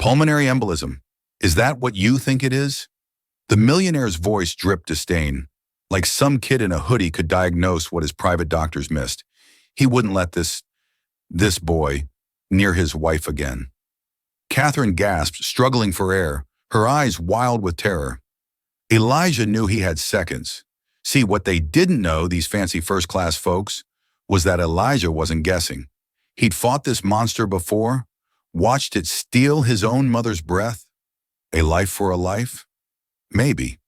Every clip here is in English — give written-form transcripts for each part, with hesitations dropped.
Pulmonary embolism. Is that what you think it is? The millionaire's voice dripped disdain, like some kid in a hoodie could diagnose what his private doctors missed. He wouldn't let this boy near his wife again. Catherine gasped, struggling for air, her eyes wild with terror. Elijah knew he had seconds. See, what they didn't know, these fancy first-class folks, was that Elijah wasn't guessing. He'd fought this monster before, watched it steal his own mother's breath. A life for a life? Maybe.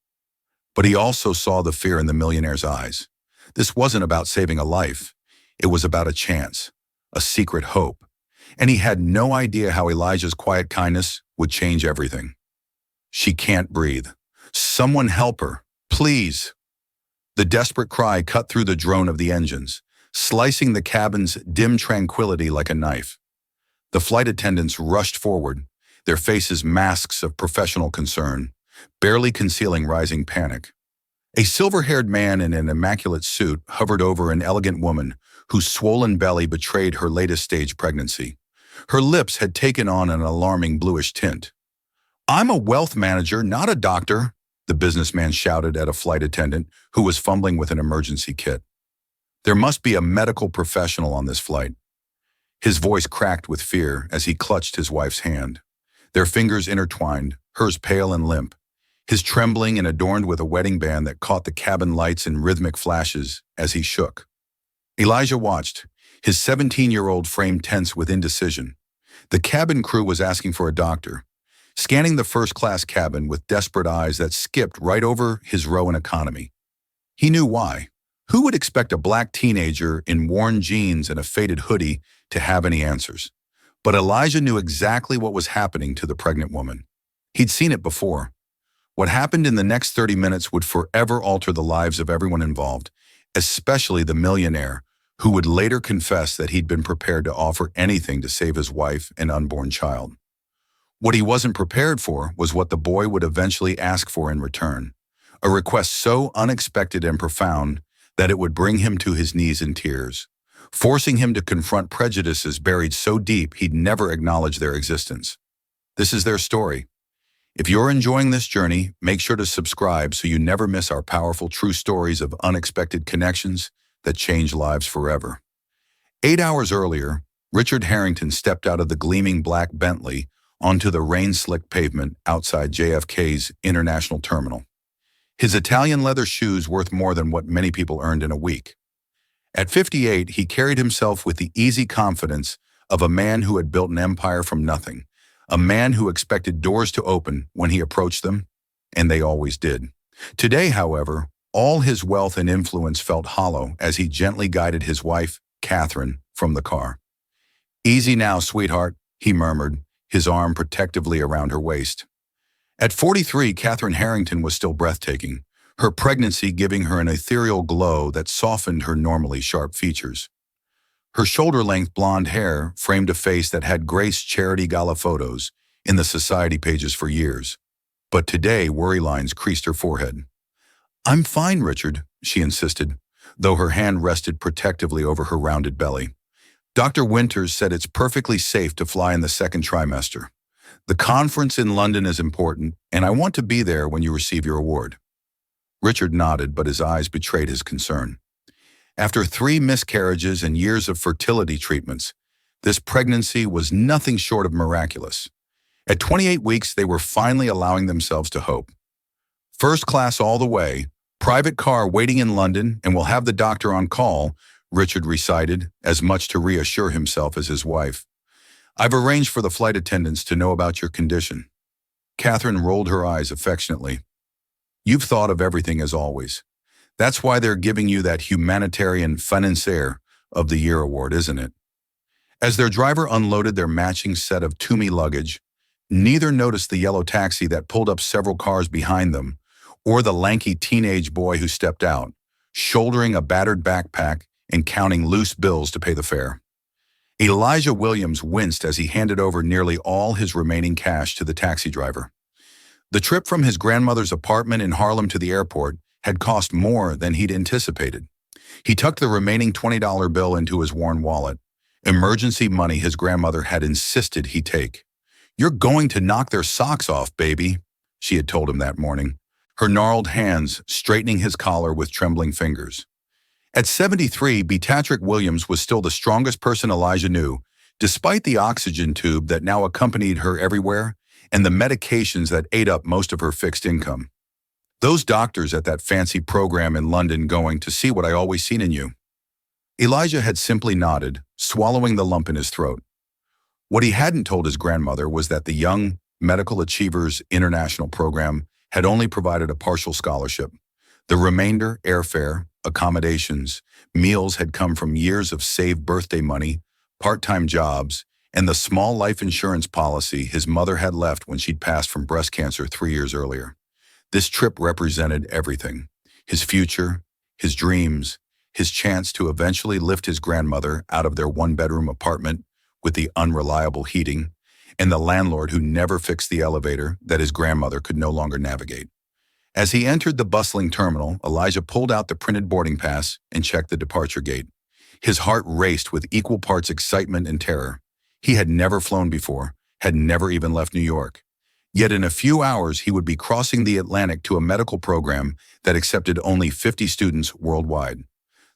But he also saw the fear in the millionaire's eyes. This wasn't about saving a life. It was about a chance, a secret hope. And he had no idea how Elijah's quiet kindness would change everything. She can't breathe. Someone help her, please. The desperate cry cut through the drone of the engines, slicing the cabin's dim tranquility like a knife. The flight attendants rushed forward, their faces masks of professional concern, barely concealing rising panic. A silver-haired man in an immaculate suit hovered over an elegant woman whose swollen belly betrayed her latest stage pregnancy. Her lips had taken on an alarming bluish tint. "I'm a wealth manager, not a doctor," the businessman shouted at a flight attendant who was fumbling with an emergency kit. "There must be a medical professional on this flight." His voice cracked with fear as he clutched his wife's hand. Their fingers intertwined, hers pale and limp, his trembling and adorned with a wedding band that caught the cabin lights in rhythmic flashes as he shook. Elijah watched, his 17-year-old frame tense with indecision. The cabin crew was asking for a doctor, scanning the first-class cabin with desperate eyes that skipped right over his row in economy. He knew why. Who would expect a black teenager in worn jeans and a faded hoodie to have any answers? But Elijah knew exactly what was happening to the pregnant woman. He'd seen it before. What happened in the next 30 minutes would forever alter the lives of everyone involved, especially the millionaire, who would later confess that he'd been prepared to offer anything to save his wife and unborn child. What he wasn't prepared for was what the boy would eventually ask for in return, a request so unexpected and profound that it would bring him to his knees in tears, forcing him to confront prejudices buried so deep he'd never acknowledge their existence. This is their story. If you're enjoying this journey, make sure to subscribe so you never miss our powerful true stories of unexpected connections that change lives forever. 8 hours earlier, Richard Harrington stepped out of the gleaming black Bentley onto the rain-slicked pavement outside JFK's International Terminal. His Italian leather shoes worth more than what many people earned in a week. At 58, he carried himself with the easy confidence of a man who had built an empire from nothing, a man who expected doors to open when he approached them, and they always did. Today, however, all his wealth and influence felt hollow as he gently guided his wife, Catherine, from the car. "Easy now, sweetheart," he murmured, his arm protectively around her waist. At 43, Catherine Harrington was still breathtaking, her pregnancy giving her an ethereal glow that softened her normally sharp features. Her shoulder-length blonde hair framed a face that had graced charity gala photos in the society pages for years. But today, worry lines creased her forehead. "I'm fine, Richard," she insisted, though her hand rested protectively over her rounded belly. "Dr. Winters said it's perfectly safe to fly in the second trimester. The conference in London is important, and I want to be there when you receive your award." Richard nodded, but his eyes betrayed his concern. After 3 miscarriages and years of fertility treatments, this pregnancy was nothing short of miraculous. At 28 weeks, they were finally allowing themselves to hope. "First class all the way, private car waiting in London, and we'll have the doctor on call," Richard recited, as much to reassure himself as his wife. "I've arranged for the flight attendants to know about your condition." Catherine rolled her eyes affectionately. "You've thought of everything as always. That's why they're giving you that humanitarian financier of the year award, isn't it?" As their driver unloaded their matching set of Toomey luggage, neither noticed the yellow taxi that pulled up several cars behind them, or the lanky teenage boy who stepped out, shouldering a battered backpack and counting loose bills to pay the fare. Elijah Williams winced as he handed over nearly all his remaining cash to the taxi driver. The trip from his grandmother's apartment in Harlem to the airport had cost more than he'd anticipated. He tucked the remaining $20 bill into his worn wallet, emergency money his grandmother had insisted he take. "You're going to knock their socks off, baby," she had told him that morning, her gnarled hands straightening his collar with trembling fingers. At 73, Beatrice Williams was still the strongest person Elijah knew, despite the oxygen tube that now accompanied her everywhere and the medications that ate up most of her fixed income. "Those doctors at that fancy program in London going to see what I always seen in you." Elijah had simply nodded, swallowing the lump in his throat. What he hadn't told his grandmother was that the Young Medical Achievers International Program had only provided a partial scholarship. The remainder, airfare, accommodations, meals had come from years of saved birthday money, part-time jobs, and the small life insurance policy his mother had left when she'd passed from breast cancer 3 years earlier. This trip represented everything: his future, his dreams, his chance to eventually lift his grandmother out of their one-bedroom apartment with the unreliable heating, and the landlord who never fixed the elevator that his grandmother could no longer navigate. As he entered the bustling terminal, Elijah pulled out the printed boarding pass and checked the departure gate. His heart raced with equal parts excitement and terror. He had never flown before, had never even left New York. Yet in a few hours, he would be crossing the Atlantic to a medical program that accepted only 50 students worldwide.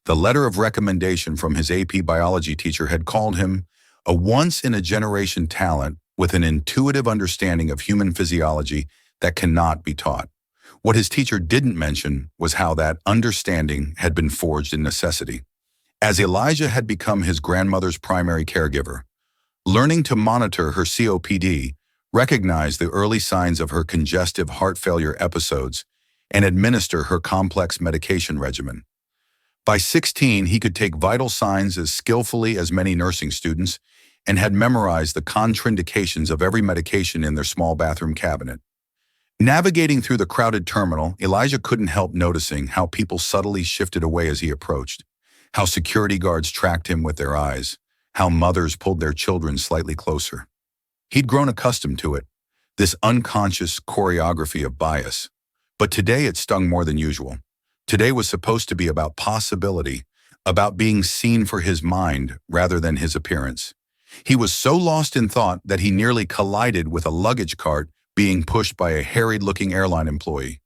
The letter of recommendation from his AP biology teacher had called him a once-in-a-generation talent with an intuitive understanding of human physiology that cannot be taught. What his teacher didn't mention was how that understanding had been forged in necessity. As Elijah had become his grandmother's primary caregiver, learning to monitor her COPD, recognize the early signs of her congestive heart failure episodes, and administer her complex medication regimen. By 16, he could take vital signs as skillfully as many nursing students and had memorized the contraindications of every medication in their small bathroom cabinet. Navigating through the crowded terminal, Elijah couldn't help noticing how people subtly shifted away as he approached, how security guards tracked him with their eyes, how mothers pulled their children slightly closer. He'd grown accustomed to it, this unconscious choreography of bias. But today it stung more than usual. Today was supposed to be about possibility, about being seen for his mind rather than his appearance. He was so lost in thought that he nearly collided with a luggage cart being pushed by a harried-looking airline employee.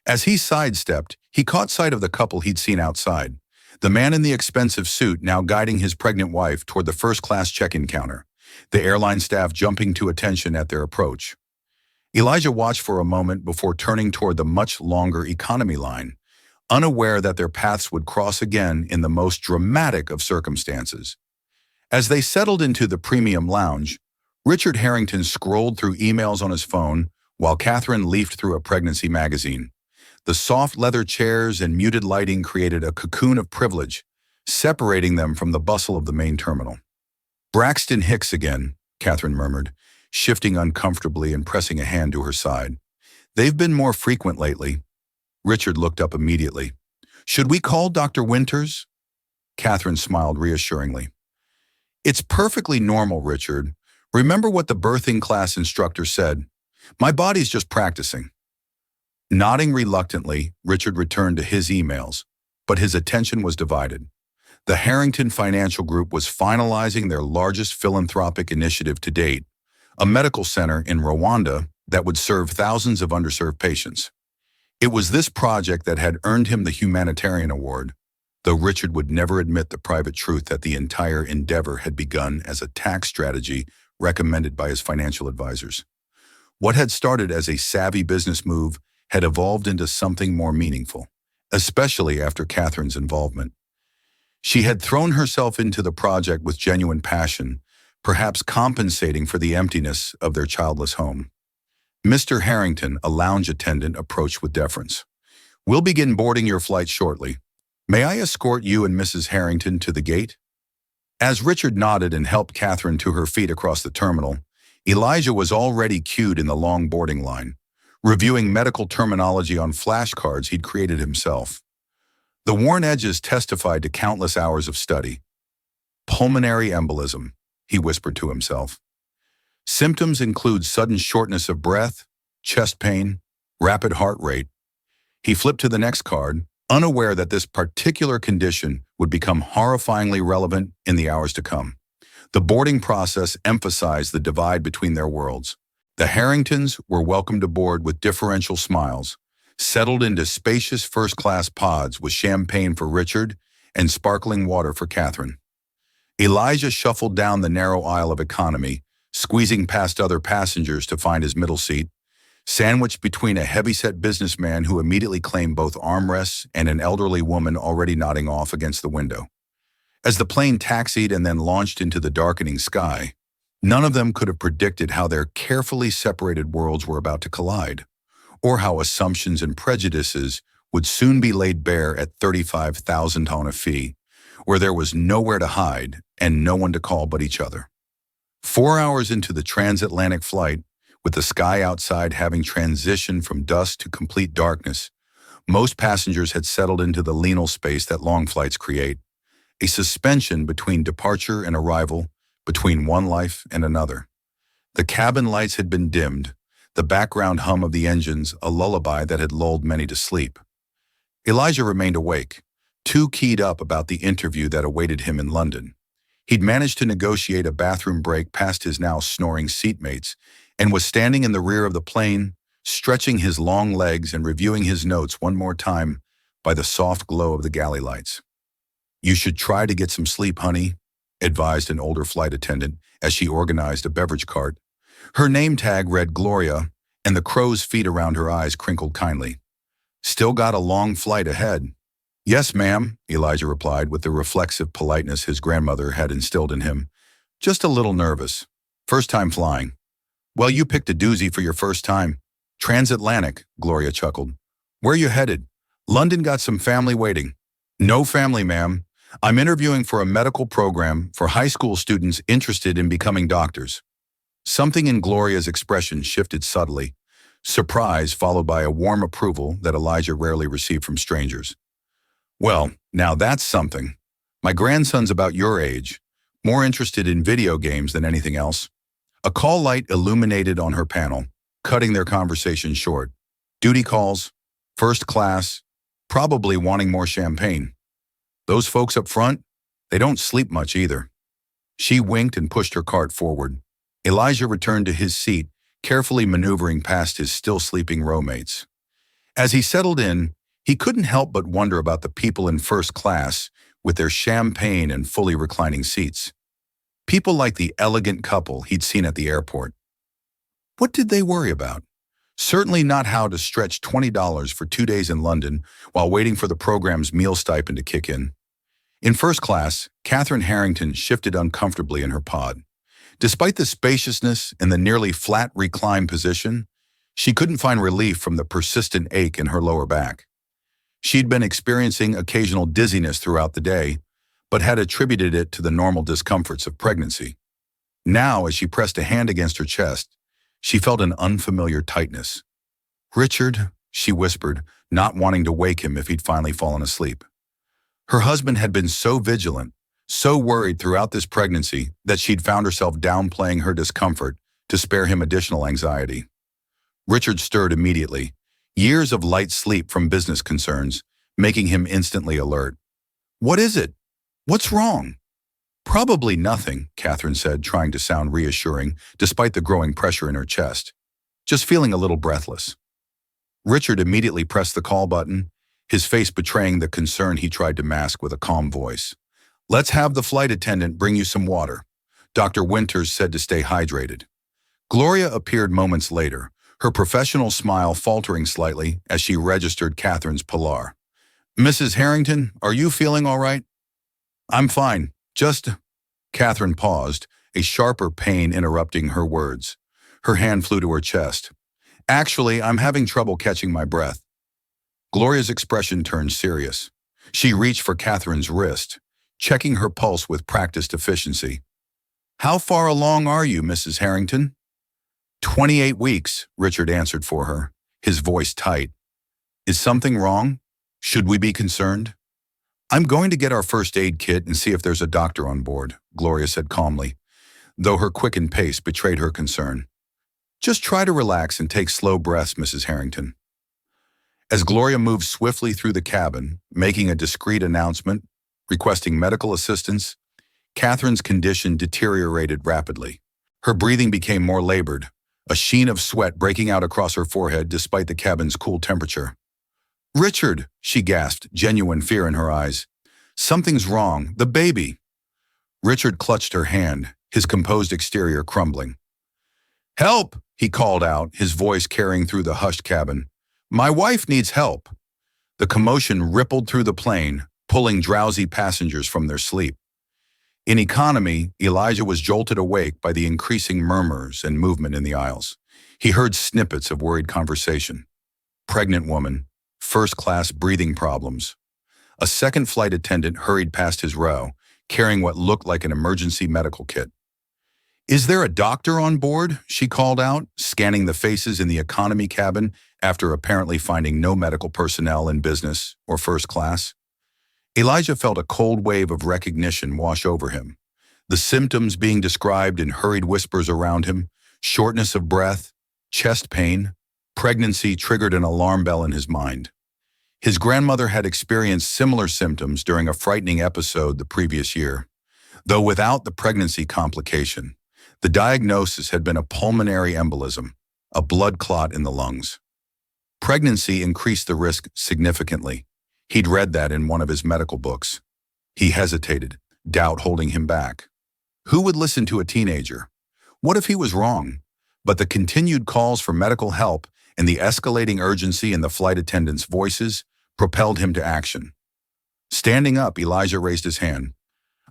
As he sidestepped, he caught sight of the couple he'd seen outside, the man in the expensive suit now guiding his pregnant wife toward the first-class check-in counter, the airline staff jumping to attention at their approach. Elijah watched for a moment before turning toward the much longer economy line, unaware that their paths would cross again in the most dramatic of circumstances. As they settled into the premium lounge, Richard Harrington scrolled through emails on his phone while Catherine leafed through a pregnancy magazine. The soft leather chairs and muted lighting created a cocoon of privilege, separating them from the bustle of the main terminal. "Braxton Hicks again," Catherine murmured, shifting uncomfortably and pressing a hand to her side. "They've been more frequent lately." Richard looked up immediately. "Should we call Dr. Winters?" Catherine smiled reassuringly. "It's perfectly normal, Richard. Remember what the birthing class instructor said. My body's just practicing." Nodding reluctantly, Richard returned to his emails, but his attention was divided. The Harrington Financial Group was finalizing their largest philanthropic initiative to date, a medical center in Rwanda that would serve thousands of underserved patients. It was this project that had earned him the humanitarian award, though Richard would never admit the private truth that the entire endeavor had begun as a tax strategy recommended by his financial advisors. What had started as a savvy business move had evolved into something more meaningful, especially after Catherine's involvement. She had thrown herself into the project with genuine passion, perhaps compensating for the emptiness of their childless home. Mr. Harrington, a lounge attendant, approached with deference. "We'll begin boarding your flight shortly. May I escort you and Mrs. Harrington to the gate?" As Richard nodded and helped Catherine to her feet across the terminal, Elijah was already queued in the long boarding line, reviewing medical terminology on flashcards he'd created himself. The worn edges testified to countless hours of study. "Pulmonary embolism," he whispered to himself. "Symptoms include sudden shortness of breath, chest pain, rapid heart rate." He flipped to the next card, unaware that this particular condition would become horrifyingly relevant in the hours to come. The boarding process emphasized the divide between their worlds. The Harringtons were welcomed aboard with differential smiles, settled into spacious first-class pods with champagne for Richard and sparkling water for Catherine. Elijah shuffled down the narrow aisle of economy, squeezing past other passengers to find his middle seat, sandwiched between a heavy-set businessman who immediately claimed both armrests and an elderly woman already nodding off against the window. As the plane taxied and then launched into the darkening sky, none of them could have predicted how their carefully separated worlds were about to collide, or how assumptions and prejudices would soon be laid bare at $35,000 a fee, where there was nowhere to hide and no one to call but each other. 4 hours into the transatlantic flight, with the sky outside having transitioned from dusk to complete darkness, most passengers had settled into the liminal space that long flights create, a suspension between departure and arrival, between one life and another. The cabin lights had been dimmed, the background hum of the engines a lullaby that had lulled many to sleep. Elijah remained awake, too keyed up about the interview that awaited him in London. He'd managed to negotiate a bathroom break past his now snoring seatmates and was standing in the rear of the plane, stretching his long legs and reviewing his notes one more time by the soft glow of the galley lights. "You should try to get some sleep, honey," advised an older flight attendant as she organized a beverage cart. Her name tag read Gloria, and the crow's feet around her eyes crinkled kindly. "Still got a long flight ahead." "Yes, ma'am," Elijah replied with the reflexive politeness his grandmother had instilled in him. "Just a little nervous. First time flying." "Well, you picked a doozy for your first time." "Transatlantic," Gloria chuckled. "Where you headed?" "London got some family waiting." "No family, ma'am. I'm interviewing for a medical program for high school students interested in becoming doctors." Something in Gloria's expression shifted subtly, surprise followed by a warm approval that Elijah rarely received from strangers. "Well, now that's something. My grandson's about your age, more interested in video games than anything else." A call light illuminated on her panel, cutting their conversation short. "Duty calls, first class, probably wanting more champagne. Those folks up front, they don't sleep much either." She winked and pushed her cart forward. Elijah returned to his seat, carefully maneuvering past his still-sleeping rowmates. As he settled in, he couldn't help but wonder about the people in first class with their champagne and fully reclining seats. People like the elegant couple he'd seen at the airport. What did they worry about? Certainly not how to stretch $20 for 2 days in London while waiting for the program's meal stipend to kick in. In first class, Catherine Harrington shifted uncomfortably in her pod. Despite the spaciousness and the nearly flat recline position, she couldn't find relief from the persistent ache in her lower back. She'd been experiencing occasional dizziness throughout the day, but had attributed it to the normal discomforts of pregnancy. Now, as she pressed a hand against her chest, she felt an unfamiliar tightness. "Richard," she whispered, not wanting to wake him if he'd finally fallen asleep. Her husband had been so vigilant, so worried throughout this pregnancy that she'd found herself downplaying her discomfort to spare him additional anxiety. Richard stirred immediately, years of light sleep from business concerns, making him instantly alert. "What is it? What's wrong?" "Probably nothing," Catherine said, trying to sound reassuring despite the growing pressure in her chest. "Just feeling a little breathless." Richard immediately pressed the call button, his face betraying the concern he tried to mask with a calm voice. "Let's have the flight attendant bring you some water. Dr. Winters said to stay hydrated." Gloria appeared moments later, her professional smile faltering slightly as she registered Catherine's pallor. "Mrs. Harrington, are you feeling all right?" "I'm fine. Just—" Catherine paused, a sharper pain interrupting her words. Her hand flew to her chest. "Actually, I'm having trouble catching my breath." Gloria's expression turned serious. She reached for Catherine's wrist, checking her pulse with practiced efficiency. "How far along are you, Mrs. Harrington?" 28 weeks, Richard answered for her, his voice tight. "Is something wrong? Should we be concerned?" "I'm going to get our first aid kit and see if there's a doctor on board," Gloria said calmly, though her quickened pace betrayed her concern. "Just try to relax and take slow breaths, Mrs. Harrington." As Gloria moved swiftly through the cabin, making a discreet announcement, requesting medical assistance, Catherine's condition deteriorated rapidly. Her breathing became more labored, a sheen of sweat breaking out across her forehead despite the cabin's cool temperature. "Richard," she gasped, genuine fear in her eyes. "Something's wrong. The baby." Richard clutched her hand, his composed exterior crumbling. "Help!" he called out, his voice carrying through the hushed cabin. "My wife needs help." The commotion rippled through the plane, pulling drowsy passengers from their sleep. In economy, Elijah was jolted awake by the increasing murmurs and movement in the aisles. He heard snippets of worried conversation. Pregnant woman, first-class breathing problems. A second flight attendant hurried past his row, carrying what looked like an emergency medical kit. "Is there a doctor on board?" she called out, scanning the faces in the economy cabin after apparently finding no medical personnel in business or first class. Elijah felt a cold wave of recognition wash over him. The symptoms being described in hurried whispers around him, shortness of breath, chest pain, pregnancy triggered an alarm bell in his mind. His grandmother had experienced similar symptoms during a frightening episode the previous year. Though without the pregnancy complication, the diagnosis had been a pulmonary embolism, a blood clot in the lungs. Pregnancy increased the risk significantly. He'd read that in one of his medical books. He hesitated, doubt holding him back. Who would listen to a teenager? What if he was wrong? But the continued calls for medical help and the escalating urgency in the flight attendants' voices propelled him to action. Standing up, Elijah raised his hand.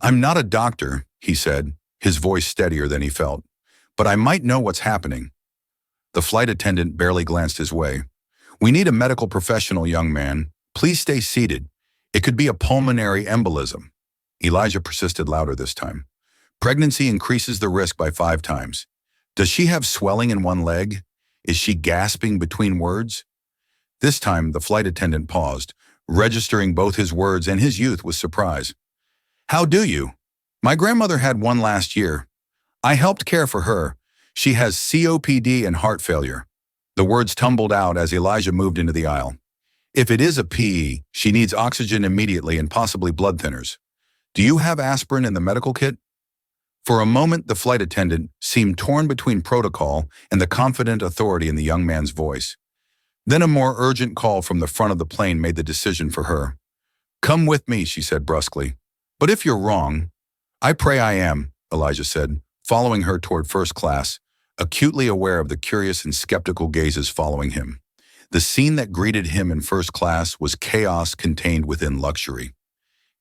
"I'm not a doctor," he said, his voice steadier than he felt, "but I might know what's happening." The flight attendant barely glanced his way. "We need a medical professional, young man. Please stay seated. It could be a pulmonary embolism." Elijah persisted louder this time. "Pregnancy increases the risk by 5 times. Does she have swelling in one leg? Is she gasping between words?" This time, the flight attendant paused, registering both his words and his youth with surprise. "How do you? My grandmother had one last year. I helped care for her. She has COPD and heart failure." The words tumbled out as Elijah moved into the aisle. "If it is a PE, she needs oxygen immediately and possibly blood thinners. Do you have aspirin in the medical kit?" For a moment, the flight attendant seemed torn between protocol and the confident authority in the young man's voice. Then a more urgent call from the front of the plane made the decision for her. "Come with me," she said brusquely. "But if you're wrong—" "I pray I am," Elijah said, following her toward first class, acutely aware of the curious and skeptical gazes following him. The scene that greeted him in first class was chaos contained within luxury.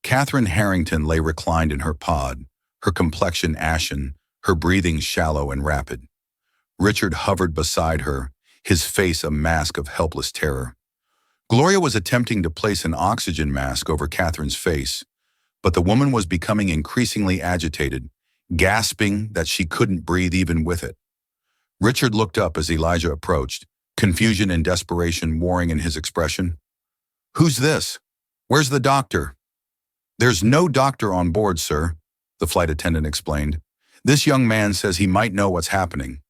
Catherine Harrington lay reclined in her pod, her complexion ashen, her breathing shallow and rapid. Richard hovered beside her, his face a mask of helpless terror. Gloria was attempting to place an oxygen mask over Catherine's face, but the woman was becoming increasingly agitated, gasping that she couldn't breathe even with it. Richard looked up as Elijah approached, confusion and desperation warring in his expression. "Who's this? Where's the doctor?" "There's no doctor on board, sir," the flight attendant explained. "This young man says he might know what's happening."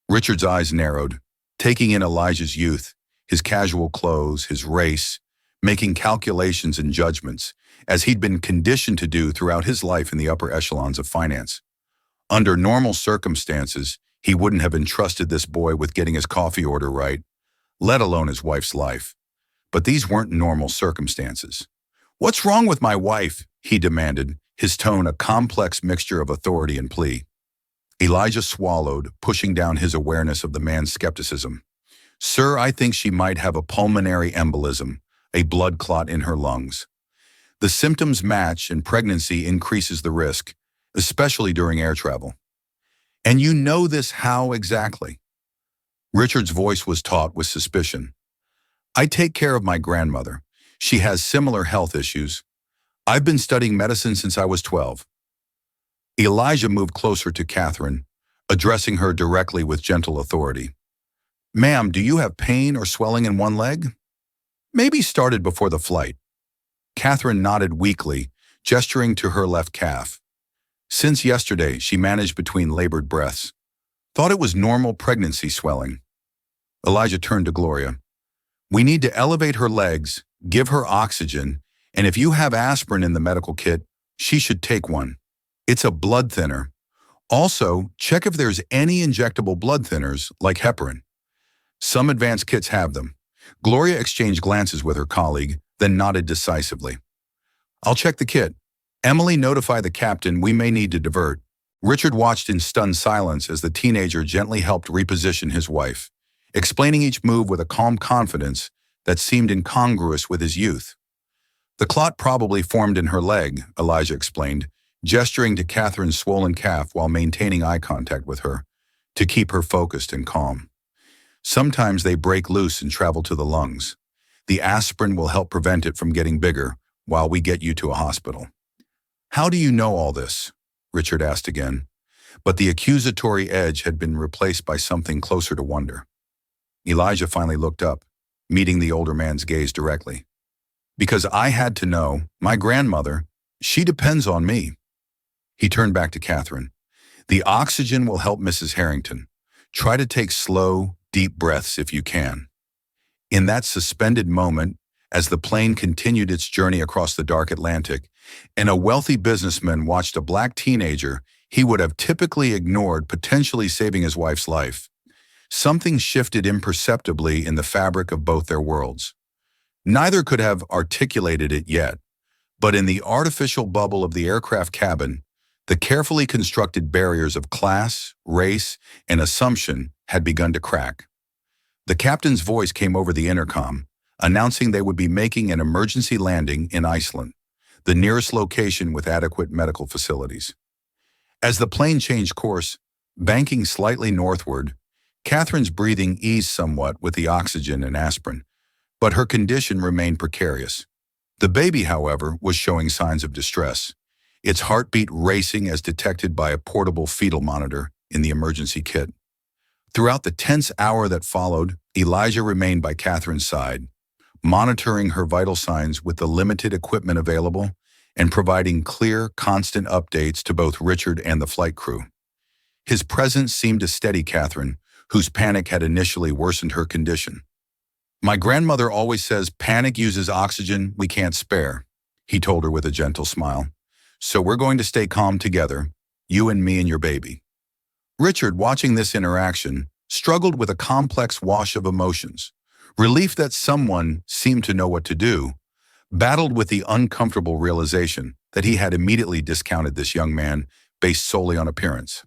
Richard's eyes narrowed, taking in Elijah's youth, his casual clothes, his race, making calculations and judgments, as he'd been conditioned to do throughout his life in the upper echelons of finance. Under normal circumstances, he wouldn't have entrusted this boy with getting his coffee order right, let alone his wife's life. But these weren't normal circumstances. "What's wrong with my wife?" he demanded, his tone a complex mixture of authority and plea. Elijah swallowed, pushing down his awareness of the man's skepticism. "Sir, I think she might have a pulmonary embolism, a blood clot in her lungs. The symptoms match and pregnancy increases the risk, especially during air travel." "And you know this how exactly?" Richard's voice was taut with suspicion. "I take care of my grandmother. She has similar health issues. I've been studying medicine since I was 12. Elijah moved closer to Catherine, addressing her directly with gentle authority. "Ma'am, do you have pain or swelling in one leg?" "Maybe started before the flight." Catherine nodded weakly, gesturing to her left calf. Since yesterday, she managed between labored breaths. Thought it was normal pregnancy swelling. Elijah turned to Gloria. "We need to elevate her legs, give her oxygen, and if you have aspirin in the medical kit, she should take one." It's a blood thinner. Also, check if there's any injectable blood thinners like heparin. Some advanced kits have them. Gloria exchanged glances with her colleague, then nodded decisively. I'll check the kit. Emily, notify the captain we may need to divert. Richard watched in stunned silence as the teenager gently helped reposition his wife, explaining each move with a calm confidence that seemed incongruous with his youth. The clot probably formed in her leg, Elijah explained, gesturing to Catherine's swollen calf while maintaining eye contact with her, to keep her focused and calm. Sometimes they break loose and travel to the lungs. The aspirin will help prevent it from getting bigger while we get you to a hospital. How do you know all this? Richard asked again, but the accusatory edge had been replaced by something closer to wonder. Elijah finally looked up, meeting the older man's gaze directly. Because I had to know, my grandmother, she depends on me. He turned back to Catherine. The oxygen will help Mrs. Harrington. Try to take slow, deep breaths if you can. In that suspended moment, as the plane continued its journey across the dark Atlantic, and a wealthy businessman watched a black teenager he would have typically ignored potentially saving his wife's life, something shifted imperceptibly in the fabric of both their worlds. Neither could have articulated it yet, but in the artificial bubble of the aircraft cabin, the carefully constructed barriers of class, race, and assumption had begun to crack. The captain's voice came over the intercom, announcing they would be making an emergency landing in Iceland, the nearest location with adequate medical facilities. As the plane changed course, banking slightly northward, Catherine's breathing eased somewhat with the oxygen and aspirin, but her condition remained precarious. The baby, however, was showing signs of distress, its heartbeat racing as detected by a portable fetal monitor in the emergency kit. Throughout the tense hour that followed, Elijah remained by Catherine's side, monitoring her vital signs with the limited equipment available and providing clear, constant updates to both Richard and the flight crew. His presence seemed to steady Catherine, whose panic had initially worsened her condition. My grandmother always says panic uses oxygen we can't spare, he told her with a gentle smile. So we're going to stay calm together, you and me and your baby. Richard, watching this interaction, struggled with a complex wash of emotions. Relief that someone seemed to know what to do, battled with the uncomfortable realization that he had immediately discounted this young man based solely on appearance.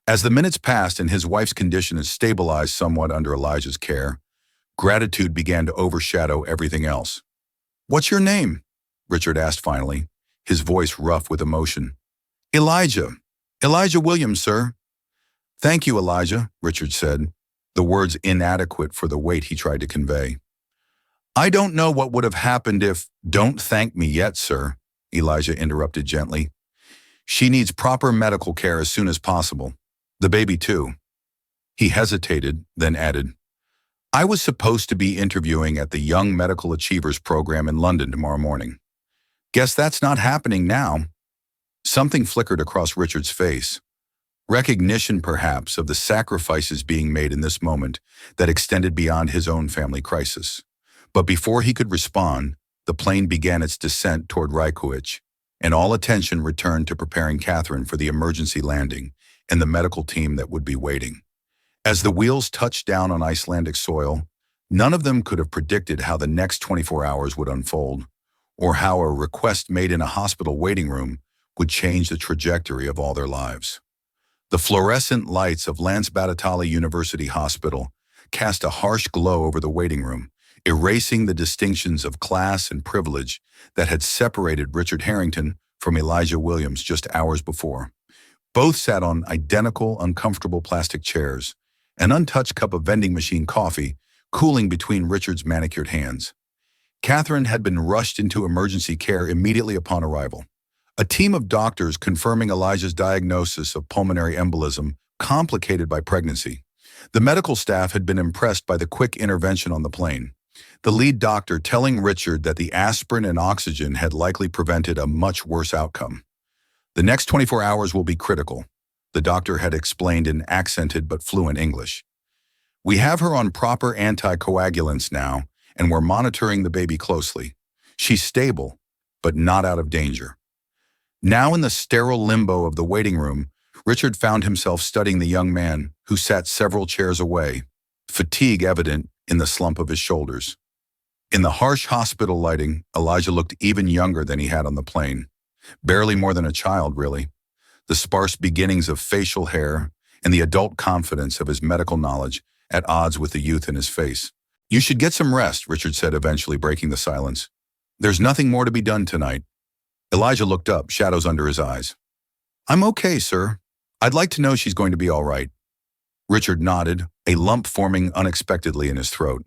As the minutes passed and his wife's condition had stabilized somewhat under Elijah's care, gratitude began to overshadow everything else. What's your name? Richard asked finally, his voice rough with emotion. Elijah. Elijah Williams, sir. Thank you, Elijah, Richard said, the words inadequate for the weight he tried to convey. I don't know what would have happened if— Don't thank me yet, sir, Elijah interrupted gently. She needs proper medical care as soon as possible. The baby, too. He hesitated, then added, I was supposed to be interviewing at the Young Medical Achievers program in London tomorrow morning. Guess that's not happening now. Something flickered across Richard's face. Recognition, perhaps, of the sacrifices being made in this moment that extended beyond his own family crisis. But before he could respond, the plane began its descent toward Reykjavik, and all attention returned to preparing Catherine for the emergency landing and the medical team that would be waiting. As the wheels touched down on Icelandic soil, none of them could have predicted how the next 24 hours would unfold, or how a request made in a hospital waiting room would change the trajectory of all their lives. The fluorescent lights of Landsbadatali University Hospital cast a harsh glow over the waiting room, erasing the distinctions of class and privilege that had separated Richard Harrington from Elijah Williams just hours before. Both sat on identical, uncomfortable plastic chairs, an untouched cup of vending machine coffee cooling between Richard's manicured hands. Catherine had been rushed into emergency care immediately upon arrival. A team of doctors confirming Elijah's diagnosis of pulmonary embolism complicated by pregnancy. The medical staff had been impressed by the quick intervention on the plane, the lead doctor telling Richard that the aspirin and oxygen had likely prevented a much worse outcome. The next 24 hours will be critical, the doctor had explained in accented but fluent English. We have her on proper anticoagulants now, and we're monitoring the baby closely. She's stable, but not out of danger. Now in the sterile limbo of the waiting room, Richard found himself studying the young man who sat several chairs away, fatigue evident in the slump of his shoulders. In the harsh hospital lighting, Elijah looked even younger than he had on the plane. Barely more than a child, really. The sparse beginnings of facial hair and the adult confidence of his medical knowledge at odds with the youth in his face. "You should get some rest," Richard said, eventually breaking the silence. "There's nothing more to be done tonight." Elijah looked up, shadows under his eyes. "I'm okay, sir. I'd like to know she's going to be all right." Richard nodded, a lump forming unexpectedly in his throat.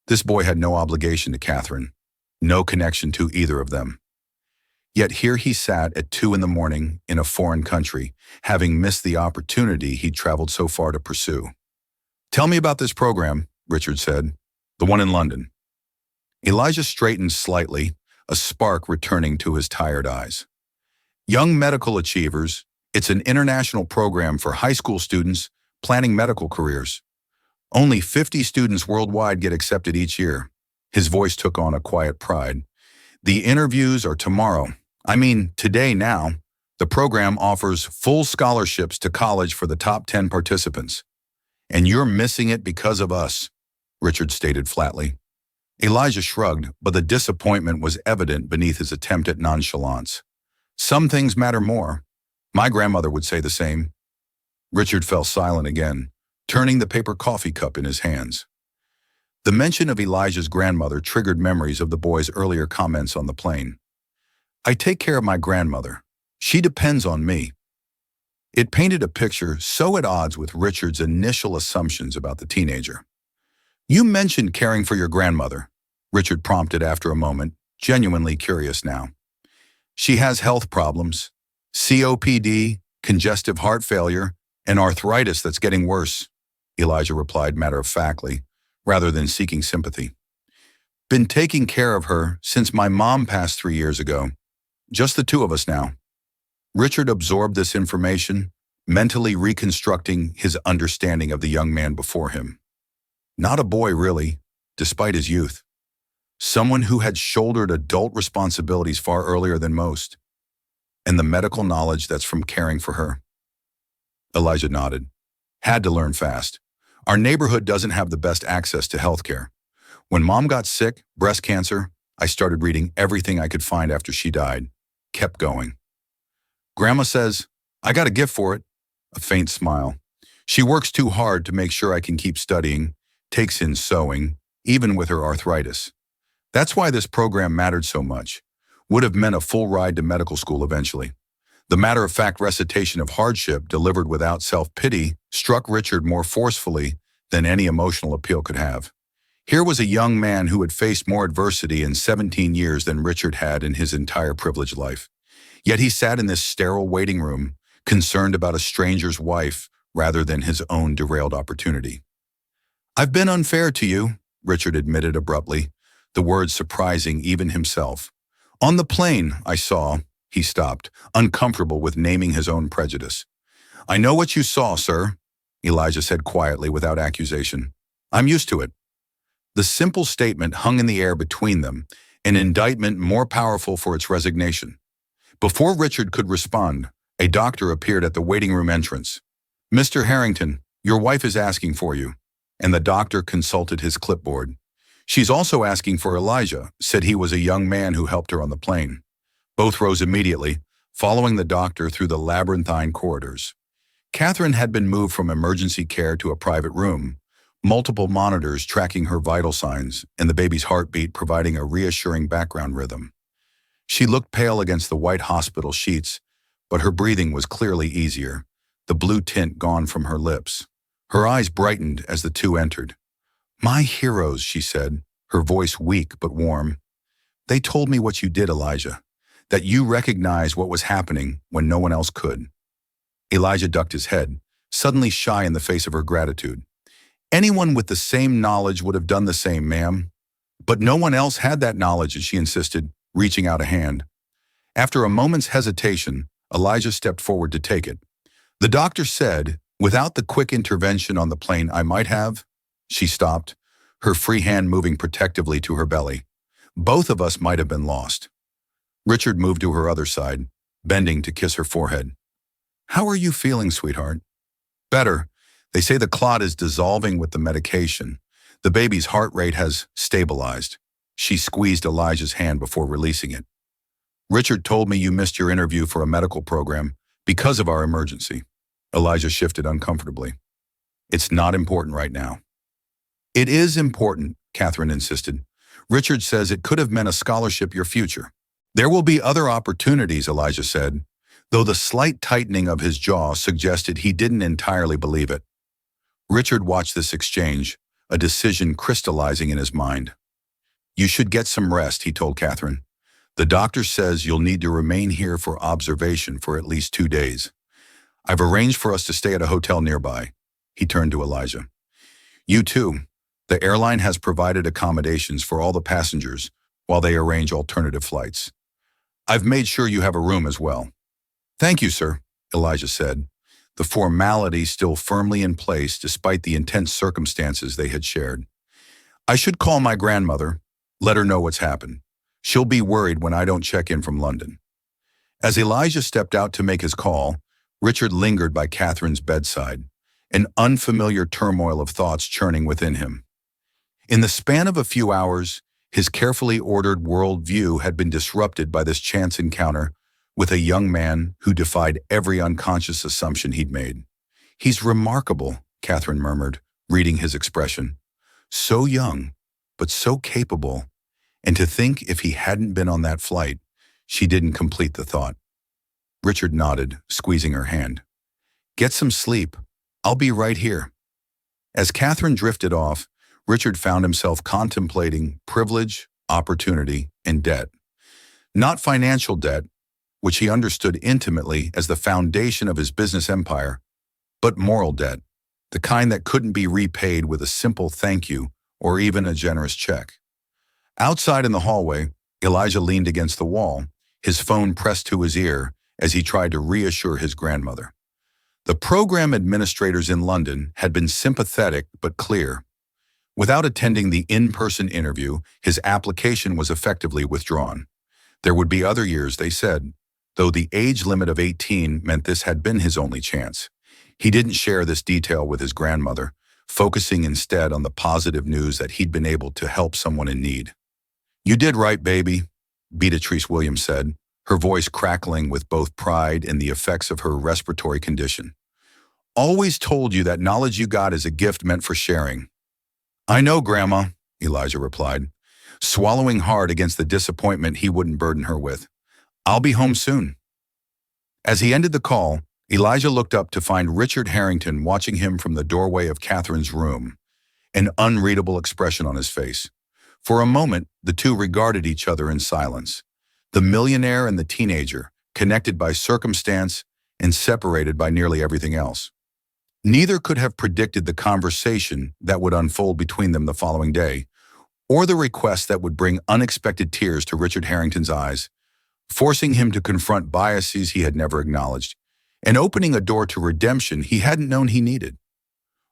This boy had no obligation to Catherine, no connection to either of them. Yet here he sat at 2 a.m. in a foreign country, having missed the opportunity he'd traveled so far to pursue. "Tell me about this program," Richard said. "The one in London." Elijah straightened slightly, a spark returning to his tired eyes. "Young medical achievers, it's an international program for high school students planning medical careers. Only 50 students worldwide get accepted each year." His voice took on a quiet pride. "The interviews are tomorrow. I mean, today now. The program offers full scholarships to college for the top 10 participants. And you're missing it because of us," Richard stated flatly. Elijah shrugged, but the disappointment was evident beneath his attempt at nonchalance. "Some things matter more. My grandmother would say the same." Richard fell silent again, turning the paper coffee cup in his hands. The mention of Elijah's grandmother triggered memories of the boy's earlier comments on the plane. "I take care of my grandmother. She depends on me." It painted a picture so at odds with Richard's initial assumptions about the teenager. "You mentioned caring for your grandmother," Richard prompted after a moment, genuinely curious now. "She has health problems, COPD, congestive heart failure, and arthritis that's getting worse," Elijah replied matter-of-factly, rather than seeking sympathy. "Been taking care of her since my mom passed 3 years ago. Just the two of us now." Richard absorbed this information, mentally reconstructing his understanding of the young man before him. Not a boy, really, despite his youth. Someone who had shouldered adult responsibilities far earlier than most, and the medical knowledge that's from caring for her. Elijah nodded. "Had to learn fast. Our neighborhood doesn't have the best access to healthcare. When Mom got sick, breast cancer, I started reading everything I could find after she died. Kept going. Grandma says, I got a gift for it." A faint smile. "She works too hard to make sure I can keep studying, takes in sewing, even with her arthritis. That's why this program mattered so much. Would have meant a full ride to medical school eventually." The matter-of-fact recitation of hardship delivered without self-pity struck Richard more forcefully than any emotional appeal could have. Here was a young man who had faced more adversity in 17 years than Richard had in his entire privileged life. Yet he sat in this sterile waiting room, concerned about a stranger's wife rather than his own derailed opportunity. "I've been unfair to you," Richard admitted abruptly, the words surprising even himself. "On the plane, I saw—" He stopped, uncomfortable with naming his own prejudice. "I know what you saw, sir," Elijah said quietly without accusation. "I'm used to it." The simple statement hung in the air between them, an indictment more powerful for its resignation. Before Richard could respond, a doctor appeared at the waiting room entrance. "Mr. Harrington, your wife is asking for you," and the doctor consulted his clipboard. "She's also asking for Elijah," said he was a young man who helped her on the plane. Both rose immediately, following the doctor through the labyrinthine corridors. Catherine had been moved from emergency care to a private room, multiple monitors tracking her vital signs and the baby's heartbeat providing a reassuring background rhythm. She looked pale against the white hospital sheets, but her breathing was clearly easier, the blue tint gone from her lips. Her eyes brightened as the two entered. "My heroes," she said, her voice weak but warm. "They told me what you did, Elijah, that you recognized what was happening when no one else could." Elijah ducked his head, suddenly shy in the face of her gratitude. "Anyone with the same knowledge would have done the same, ma'am. But no one else had that knowledge," she insisted, reaching out a hand. After a moment's hesitation, Elijah stepped forward to take it. "The doctor said, without the quick intervention on the plane I might have—" She stopped, her free hand moving protectively to her belly. "Both of us might have been lost." Richard moved to her other side. bending to kiss her forehead. "How are you feeling, sweetheart?" "Better. They say the clot is dissolving with the medication. The baby's heart rate has stabilized." She squeezed Elijah's hand before releasing it. "Richard told me you missed your interview for a medical program because of our emergency." Elijah shifted uncomfortably. "It's not important right now." "It is important," Catherine insisted. "Richard says it could have meant a scholarship your future." "There will be other opportunities," Elijah said, though the slight tightening of his jaw suggested he didn't entirely believe it. Richard watched this exchange, a decision crystallizing in his mind. "You should get some rest," he told Catherine. "The doctor says you'll need to remain here for observation for at least 2 days. I've arranged for us to stay at a hotel nearby." He turned to Elijah. "You too. The airline has provided accommodations for all the passengers while they arrange alternative flights. I've made sure you have a room as well." "Thank you, sir," Elijah said, the formality still firmly in place despite the intense circumstances they had shared. "I should call my grandmother, let her know what's happened. She'll be worried when I don't check in from London." As Elijah stepped out to make his call, Richard lingered by Catherine's bedside, an unfamiliar turmoil of thoughts churning within him. In the span of a few hours, his carefully ordered world view had been disrupted by this chance encounter with a young man who defied every unconscious assumption he'd made. "He's remarkable," Catherine murmured, reading his expression. "So young, but so capable. And to think if he hadn't been on that flight," she didn't complete the thought. Richard nodded, squeezing her hand. "Get some sleep. I'll be right here." As Catherine drifted off, Richard found himself contemplating privilege, opportunity, and debt. Not financial debt, which he understood intimately as the foundation of his business empire, but moral debt, the kind that couldn't be repaid with a simple thank you or even a generous check. Outside in the hallway, Elijah leaned against the wall, his phone pressed to his ear as he tried to reassure his grandmother. The program administrators in London had been sympathetic but clear. Without attending the in-person interview, his application was effectively withdrawn. There would be other years, they said, though the age limit of 18 meant this had been his only chance. He didn't share this detail with his grandmother, focusing instead on the positive news that he'd been able to help someone in need. "You did right, baby," Beatrice Williams said, her voice crackling with both pride and the effects of her respiratory condition. "Always told you that knowledge you got is a gift meant for sharing." "I know, Grandma," Elijah replied, swallowing hard against the disappointment he wouldn't burden her with. "I'll be home soon." As he ended the call, Elijah looked up to find Richard Harrington watching him from the doorway of Catherine's room, an unreadable expression on his face. For a moment, the two regarded each other in silence. The millionaire and the teenager, connected by circumstance and separated by nearly everything else. Neither could have predicted the conversation that would unfold between them the following day, or the request that would bring unexpected tears to Richard Harrington's eyes, forcing him to confront biases he had never acknowledged, and opening a door to redemption he hadn't known he needed.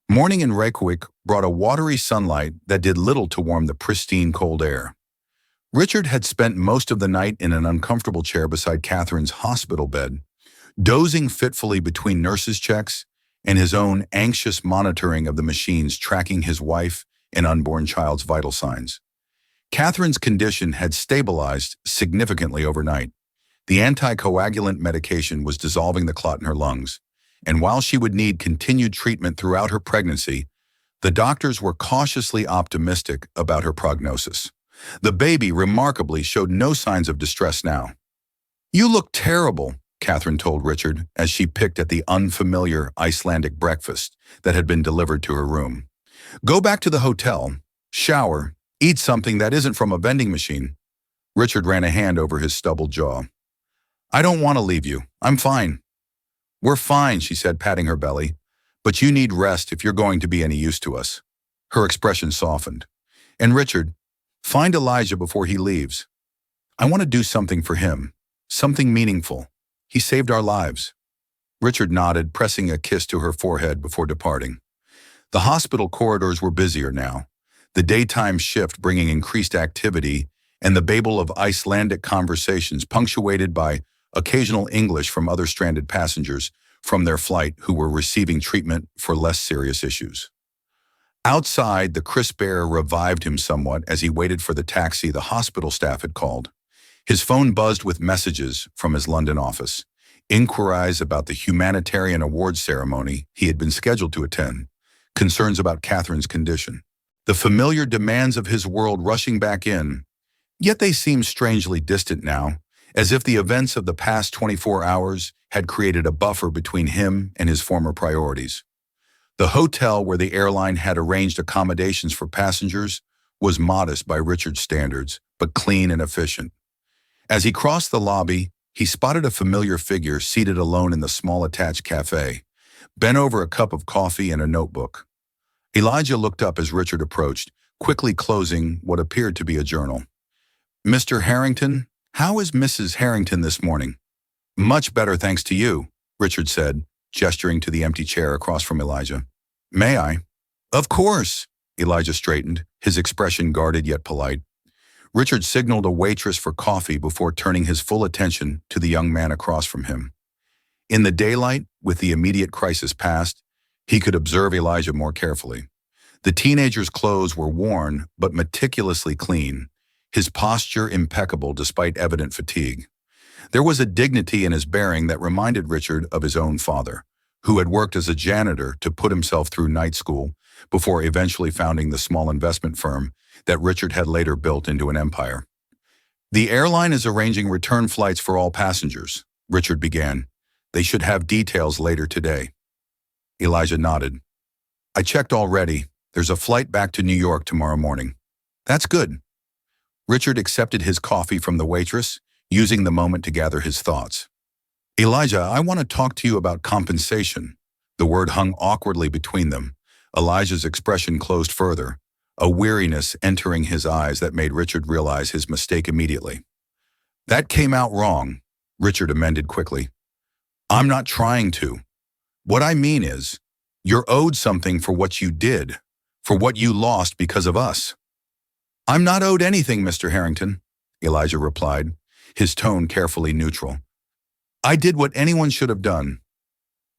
Morning in Reykjavik brought a watery sunlight that did little to warm the pristine cold air. Richard had spent most of the night in an uncomfortable chair beside Catherine's hospital bed, dozing fitfully between nurses' checks and his own anxious monitoring of the machines tracking his wife and unborn child's vital signs. Catherine's condition had stabilized significantly overnight. The anticoagulant medication was dissolving the clot in her lungs, and while she would need continued treatment throughout her pregnancy, the doctors were cautiously optimistic about her prognosis. The baby, remarkably, showed no signs of distress now. "You look terrible," Catherine told Richard as she picked at the unfamiliar Icelandic breakfast that had been delivered to her room. "Go back to the hotel, shower, eat something that isn't from a vending machine." Richard ran a hand over his stubbled jaw. "I don't want to leave you. I'm fine." "We're fine," she said, patting her belly. "But you need rest if you're going to be any use to us." Her expression softened. "And Richard, find Elijah before he leaves. I want to do something for him, something meaningful. He saved our lives." Richard nodded, pressing a kiss to her forehead before departing. The hospital corridors were busier now, the daytime shift bringing increased activity and the babel of Icelandic conversations punctuated by occasional English from other stranded passengers from their flight who were receiving treatment for less serious issues. Outside, the crisp air revived him somewhat as he waited for the taxi the hospital staff had called. His phone buzzed with messages from his London office, inquiries about the humanitarian awards ceremony he had been scheduled to attend, concerns about Catherine's condition, the familiar demands of his world rushing back in, yet they seemed strangely distant now, as if the events of the past 24 hours had created a buffer between him and his former priorities. The hotel where the airline had arranged accommodations for passengers was modest by Richard's standards, but clean and efficient. As he crossed the lobby, he spotted a familiar figure seated alone in the small attached cafe, bent over a cup of coffee and a notebook. Elijah looked up as Richard approached, quickly closing what appeared to be a journal. "Mr. Harrington, how is Mrs. Harrington this morning?" "Much better, thanks to you," Richard said, gesturing to the empty chair across from Elijah. "May I?" "Of course." Elijah straightened, his expression guarded yet polite. Richard signaled a waitress for coffee before turning his full attention to the young man across from him. In the daylight, with the immediate crisis past, he could observe Elijah more carefully. The teenager's clothes were worn but meticulously clean, his posture impeccable despite evident fatigue. There was a dignity in his bearing that reminded Richard of his own father, who had worked as a janitor to put himself through night school before eventually founding the small investment firm that Richard had later built into an empire. "The airline is arranging return flights for all passengers," Richard began. "They should have details later today." Elijah nodded. "I checked already. There's a flight back to New York tomorrow morning." "That's good." Richard accepted his coffee from the waitress, using the moment to gather his thoughts. "Elijah, I want to talk to you about compensation." The word hung awkwardly between them. Elijah's expression closed further, a weariness entering his eyes that made Richard realize his mistake immediately. "That came out wrong," Richard amended quickly. "I'm not trying to. What I mean is, you're owed something for what you did, for what you lost because of us." "I'm not owed anything, Mr. Harrington," Elijah replied, his tone carefully neutral. "I did what anyone should have done."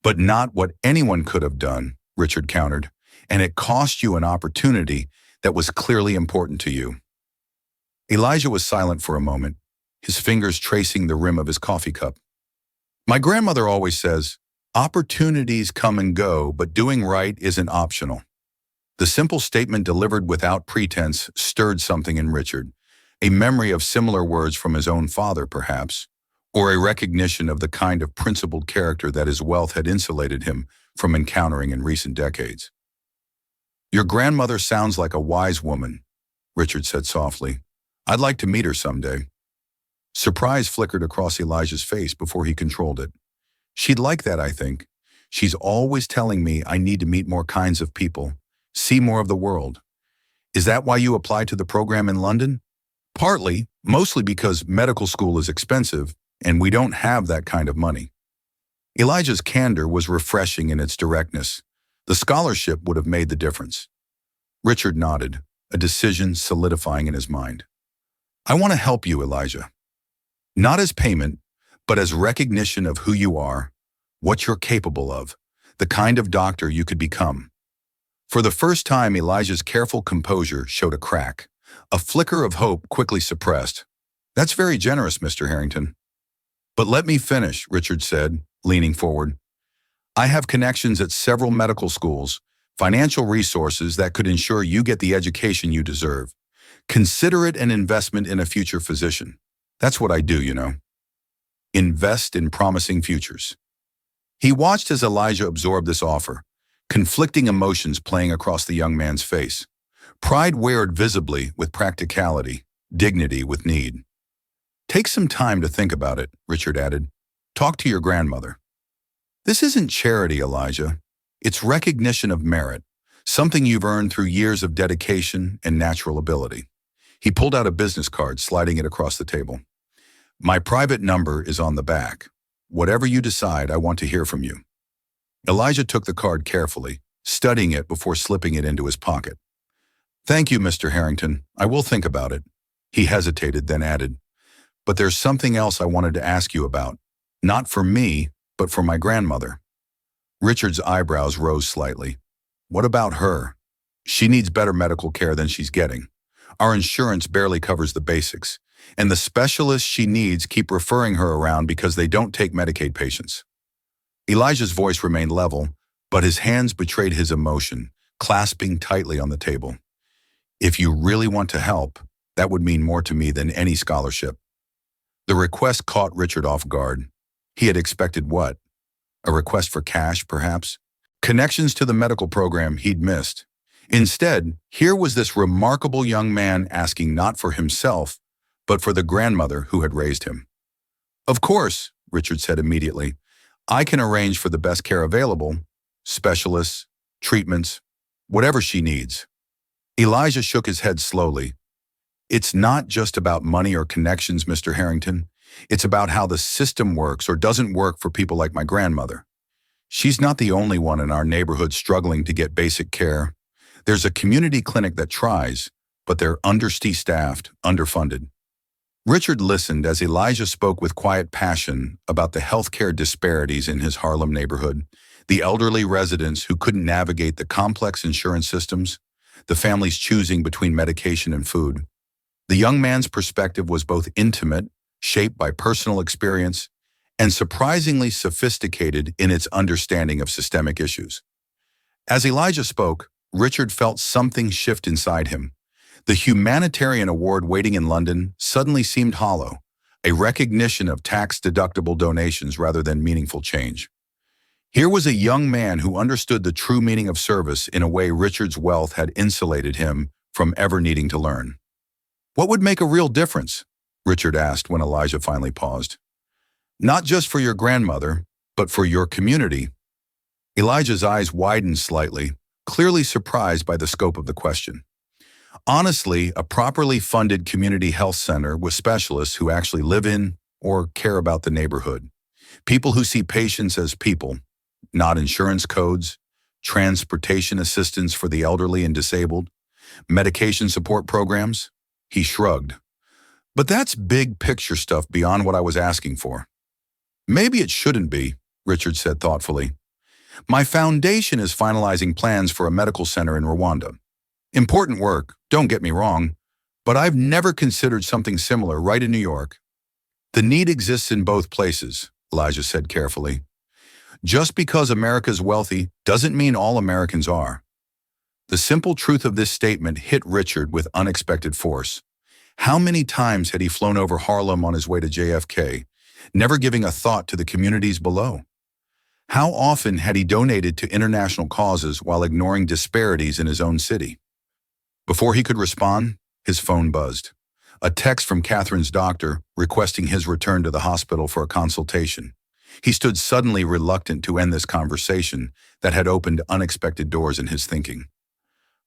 "But not what anyone could have done," Richard countered, "and it cost you an opportunity that was clearly important to you." Elijah was silent for a moment, his fingers tracing the rim of his coffee cup. "My grandmother always says, opportunities come and go, but doing right isn't optional." The simple statement delivered without pretense stirred something in Richard, a memory of similar words from his own father, perhaps, or a recognition of the kind of principled character that his wealth had insulated him from encountering in recent decades. "Your grandmother sounds like a wise woman," Richard said softly. "I'd like to meet her someday." Surprise flickered across Elijah's face before he controlled it. "She'd like that, I think. She's always telling me I need to meet more kinds of people, see more of the world." "Is that why you applied to the program in London?" "Partly, mostly because medical school is expensive, and we don't have that kind of money." Elijah's candor was refreshing in its directness. The scholarship would have made the difference. Richard nodded, a decision solidifying in his mind. "I want to help you, Elijah. Not as payment, but as recognition of who you are, what you're capable of, the kind of doctor you could become." For the first time, Elijah's careful composure showed a crack, a flicker of hope quickly suppressed. "That's very generous, Mr. Harrington." "But let me finish," Richard said, leaning forward. "I have connections at several medical schools, financial resources that could ensure you get the education you deserve. Consider it an investment in a future physician. That's what I do, you know. Invest in promising futures." He watched as Elijah absorbed this offer, conflicting emotions playing across the young man's face. Pride weared visibly with practicality, dignity with need. "Take some time to think about it," Richard added. "Talk to your grandmother." "This isn't charity, Elijah. It's recognition of merit, something you've earned through years of dedication and natural ability." He pulled out a business card, sliding it across the table. "My private number is on the back. Whatever you decide, I want to hear from you." Elijah took the card carefully, studying it before slipping it into his pocket. "Thank you, Mr. Harrington. I will think about it." He hesitated, then added, But there's something else I wanted to ask you about. Not for me, but for my grandmother. Richard's eyebrows rose slightly. What about her? She needs better medical care than she's getting. Our insurance barely covers the basics, and the specialists she needs keep referring her around because they don't take Medicaid patients. Elijah's voice remained level, but his hands betrayed his emotion, clasping tightly on the table. If you really want to help, that would mean more to me than any scholarship. The request caught Richard off guard. He had expected what? A request for cash, perhaps? Connections to the medical program he'd missed. Instead, here was this remarkable young man asking not for himself, but for the grandmother who had raised him. Of course, Richard said immediately. I can arrange for the best care available, specialists, treatments, whatever she needs. Elijah shook his head slowly. It's not just about money or connections, Mr. Harrington. It's about how the system works or doesn't work for people like my grandmother. She's not the only one in our neighborhood struggling to get basic care. There's a community clinic that tries, but they're understaffed, underfunded. Richard listened as Elijah spoke with quiet passion about the healthcare disparities in his Harlem neighborhood, the elderly residents who couldn't navigate the complex insurance systems, the families choosing between medication and food. The young man's perspective was both intimate, shaped by personal experience, and surprisingly sophisticated in its understanding of systemic issues. As Elijah spoke, Richard felt something shift inside him. The humanitarian award waiting in London suddenly seemed hollow, a recognition of tax-deductible donations rather than meaningful change. Here was a young man who understood the true meaning of service in a way Richard's wealth had insulated him from ever needing to learn. What would make a real difference? Richard asked when Elijah finally paused. Not just for your grandmother, but for your community. Elijah's eyes widened slightly, clearly surprised by the scope of the question. Honestly, a properly funded community health center with specialists who actually live in or care about the neighborhood. People who see patients as people, not insurance codes, transportation assistance for the elderly and disabled, medication support programs. He shrugged. But that's big picture stuff beyond what I was asking for. Maybe it shouldn't be, Richard said thoughtfully. My foundation is finalizing plans for a medical center in Rwanda. Important work, don't get me wrong, but I've never considered something similar right in New York. The need exists in both places, Elijah said carefully. Just because America's wealthy doesn't mean all Americans are. The simple truth of this statement hit Richard with unexpected force. How many times had he flown over Harlem on his way to JFK, never giving a thought to the communities below? How often had he donated to international causes while ignoring disparities in his own city? Before he could respond, his phone buzzed. A text from Catherine's doctor requesting his return to the hospital for a consultation. He stood suddenly reluctant to end this conversation that had opened unexpected doors in his thinking.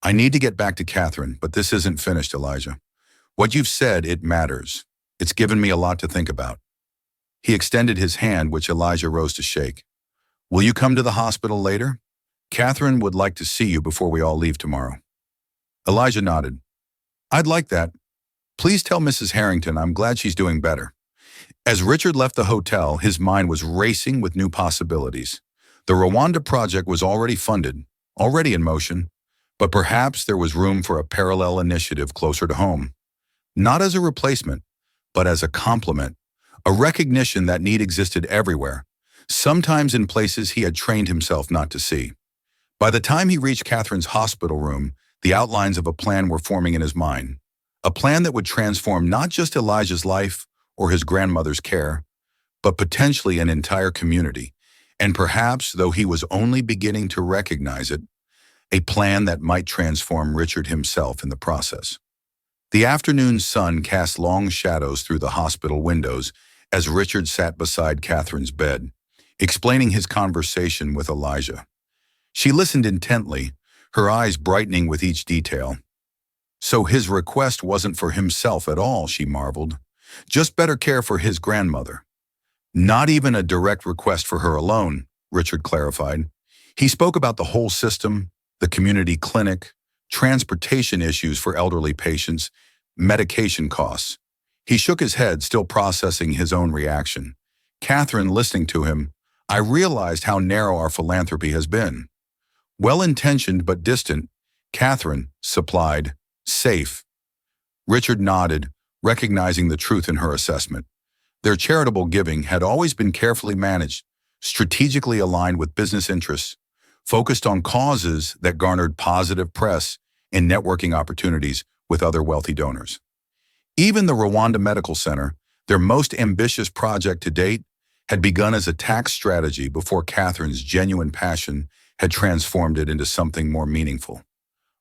I need to get back to Catherine, but this isn't finished, Elijah. What you've said, it matters. It's given me a lot to think about. He extended his hand, which Elijah rose to shake. Will you come to the hospital later? Catherine would like to see you before we all leave tomorrow. Elijah nodded. I'd like that. Please tell Mrs. Harrington I'm glad she's doing better. As Richard left the hotel, his mind was racing with new possibilities. The Rwanda project was already funded, already in motion, but perhaps there was room for a parallel initiative closer to home. Not as a replacement, but as a complement, a recognition that need existed everywhere, sometimes in places he had trained himself not to see. By the time he reached Catherine's hospital room, the outlines of a plan were forming in his mind, a plan that would transform not just Elijah's life or his grandmother's care, but potentially an entire community, and perhaps, though he was only beginning to recognize it, a plan that might transform Richard himself in the process. The afternoon sun cast long shadows through the hospital windows as Richard sat beside Catherine's bed, explaining his conversation with Elijah. She listened intently, her eyes brightening with each detail. So his request wasn't for himself at all, she marveled. Just better care for his grandmother. Not even a direct request for her alone, Richard clarified. He spoke about the whole system, the community clinic, transportation issues for elderly patients, medication costs. He shook his head, still processing his own reaction. Catherine, listening to him, I realized how narrow our philanthropy has been. Well-intentioned but distant, Catherine supplied, safe. Richard nodded, recognizing the truth in her assessment. Their charitable giving had always been carefully managed, strategically aligned with business interests, focused on causes that garnered positive press and networking opportunities with other wealthy donors. Even the Rwanda Medical Center, their most ambitious project to date, had begun as a tax strategy before Catherine's genuine passion had transformed it into something more meaningful.